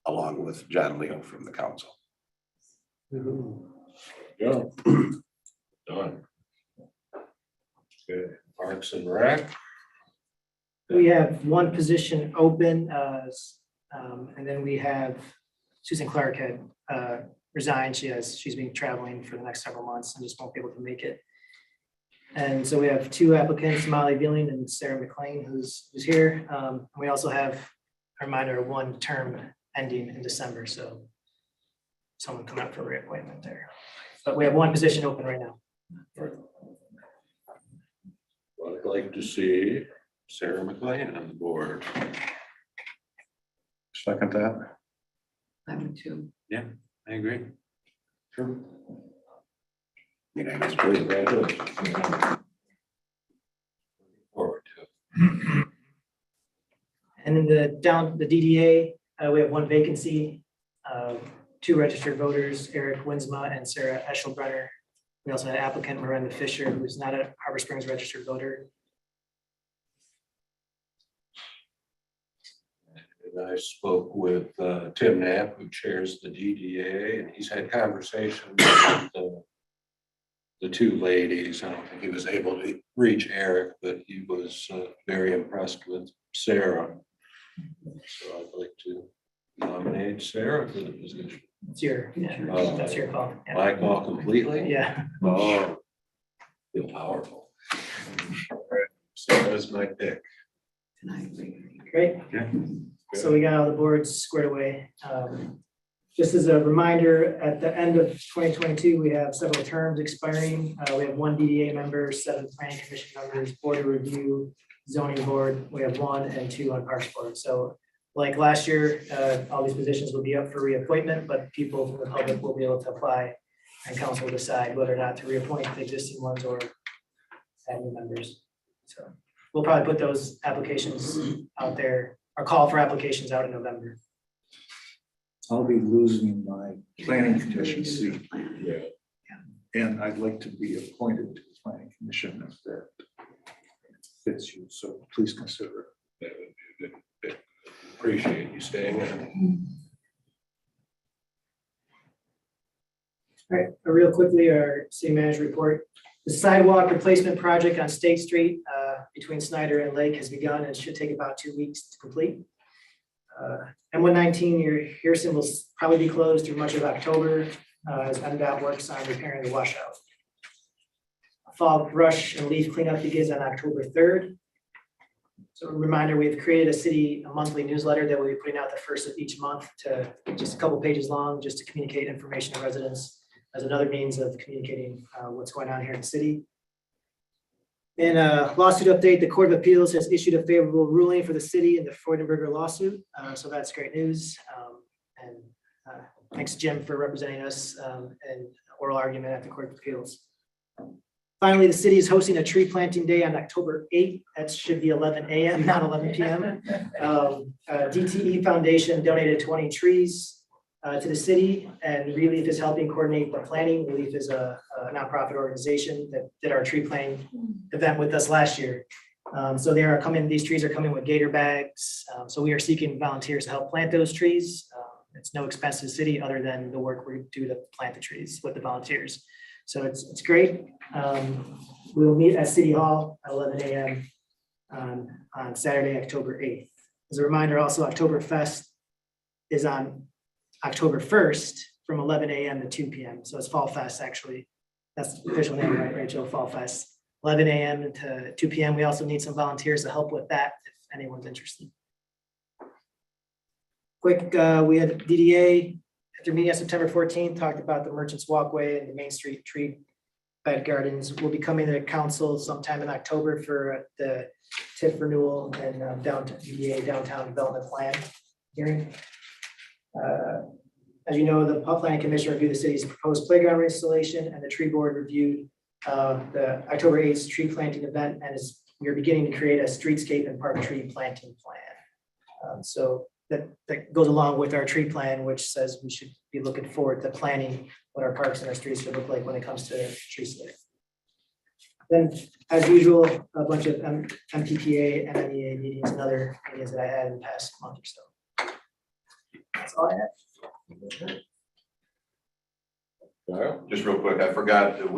along with John Leo from the council. Yeah. Done. Okay, Parks and Rec. We have 1 position open, and then we have Susan Clark had resigned. She's been traveling for the next several months and just won't be able to make it. And so we have 2 applicants, Molly Billing and Sarah McLean, who's here. We also have a reminder of 1 term ending in December, so someone come up for reappointment there. But we have 1 position open right now. Well, I'd like to see Sarah McLean on the board. Second that. I would too. Yeah, I agree. Sure. Unanimous, please. Forward to. And then the DDA, we have one vacancy, 2 registered voters, Eric Winsma and Sarah Eschelbrenner. We also had applicant Miranda Fisher, who's not a Harbor Springs registered voter. And I spoke with Tim Knapp, who chairs the DDA, and he's had conversations with the 2 ladies. I don't think he was able to reach Eric, but he was very impressed with Sarah. So I'd like to nominate Sarah for the position. It's your, that's your call. Yeah. My call completely? Yeah. Oh, feel powerful. Sarah's my pick. Great. So we got all the boards squared away. Just as a reminder, at the end of 2022, we have several terms expiring. We have 1 DDA member, 7 planning commission members, board of review, zoning board. We have 1 and 2 on parks board. So like last year, all these positions will be up for reappointment, but people from the public will be able to apply and council will decide whether or not to reappoint the existing ones or add new members. So we'll probably put those applications out there, or call for applications out in November. I'll be losing my planning commission seat. Yeah. And I'd like to be appointed to the planning commission if that fits you, so please consider it. That would be a good pick. Appreciate you staying in. All right, real quickly, our city manager report. The sidewalk replacement project on State Street between Snyder and Lake has begun and should take about 2 weeks to complete. M119 near Harrison will probably be closed through much of October as MDOT works on repairing the washout. Fall brush and leaf cleanup begins on October 3rd. So a reminder, we've created a monthly newsletter that we'll be putting out the first of each month to just a couple pages long, just to communicate information to residents as another means of communicating what's going on here in the city. In a lawsuit update, the Court of Appeals has issued a favorable ruling for the city in the Freudenberger lawsuit. So that's great news. And thanks, Jim, for representing us in oral argument at the Court of Appeals. Finally, the city is hosting a tree planting day on October 8th. That should be 11 a.m., not 11 p.m. DTE Foundation donated 20 trees to the city, and Relief is helping coordinate the planning. Relief is a nonprofit organization that did our tree planting event with us last year. So these trees are coming with gator bags. So we are seeking volunteers to help plant those trees. It's no expense to the city other than the work we do to plant the trees with the volunteers. So it's great. We will meet at City Hall at 11 a.m. On Saturday, October 8th. As a reminder, also Oktoberfest is on October 1st from 11 a.m. to 2 p.m. So it's Fall Fest, actually. That's the official name, right, Rachel? Fall Fest, 11 a.m. to 2 p.m. We also need some volunteers to help with that if anyone's interested. Quick, we had DDA after meeting on September 14th, talked about the Merchants Walkway and the Main Street tree bed gardens. Will be coming to council sometime in October for the TIF renewal and DDA downtown development plan hearing. As you know, the Planning Commission reviewed the city's proposed playground installation, and the tree board reviewed the October 8th tree planting event, and we are beginning to create a streetscape and park tree planting plan. So that goes along with our tree plan, which says we should be looking forward to planning what our parks and our streets should look like when it comes to tree scape. Then, as usual, a bunch of MPPA and MEA meetings and other meetings that I had in the past month or so. That's all I have. Just real quick, I forgot that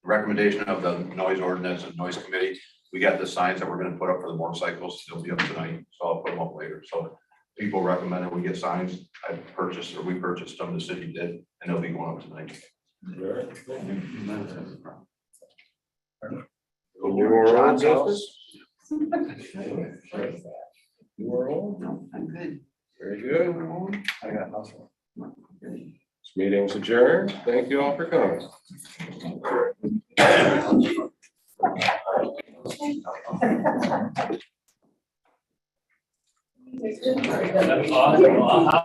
recommendation of the noise ordinance and noise committee, we got the signs that we're gonna put up for the motorcycles, they'll be up tonight, so I'll put them up later. So people recommended we get signs. We purchased them, the city did, and they'll be going up tonight. You are all? No, I'm good. Very good. I got hustle. This meeting's adjourned. Thank you all for coming. That's awesome.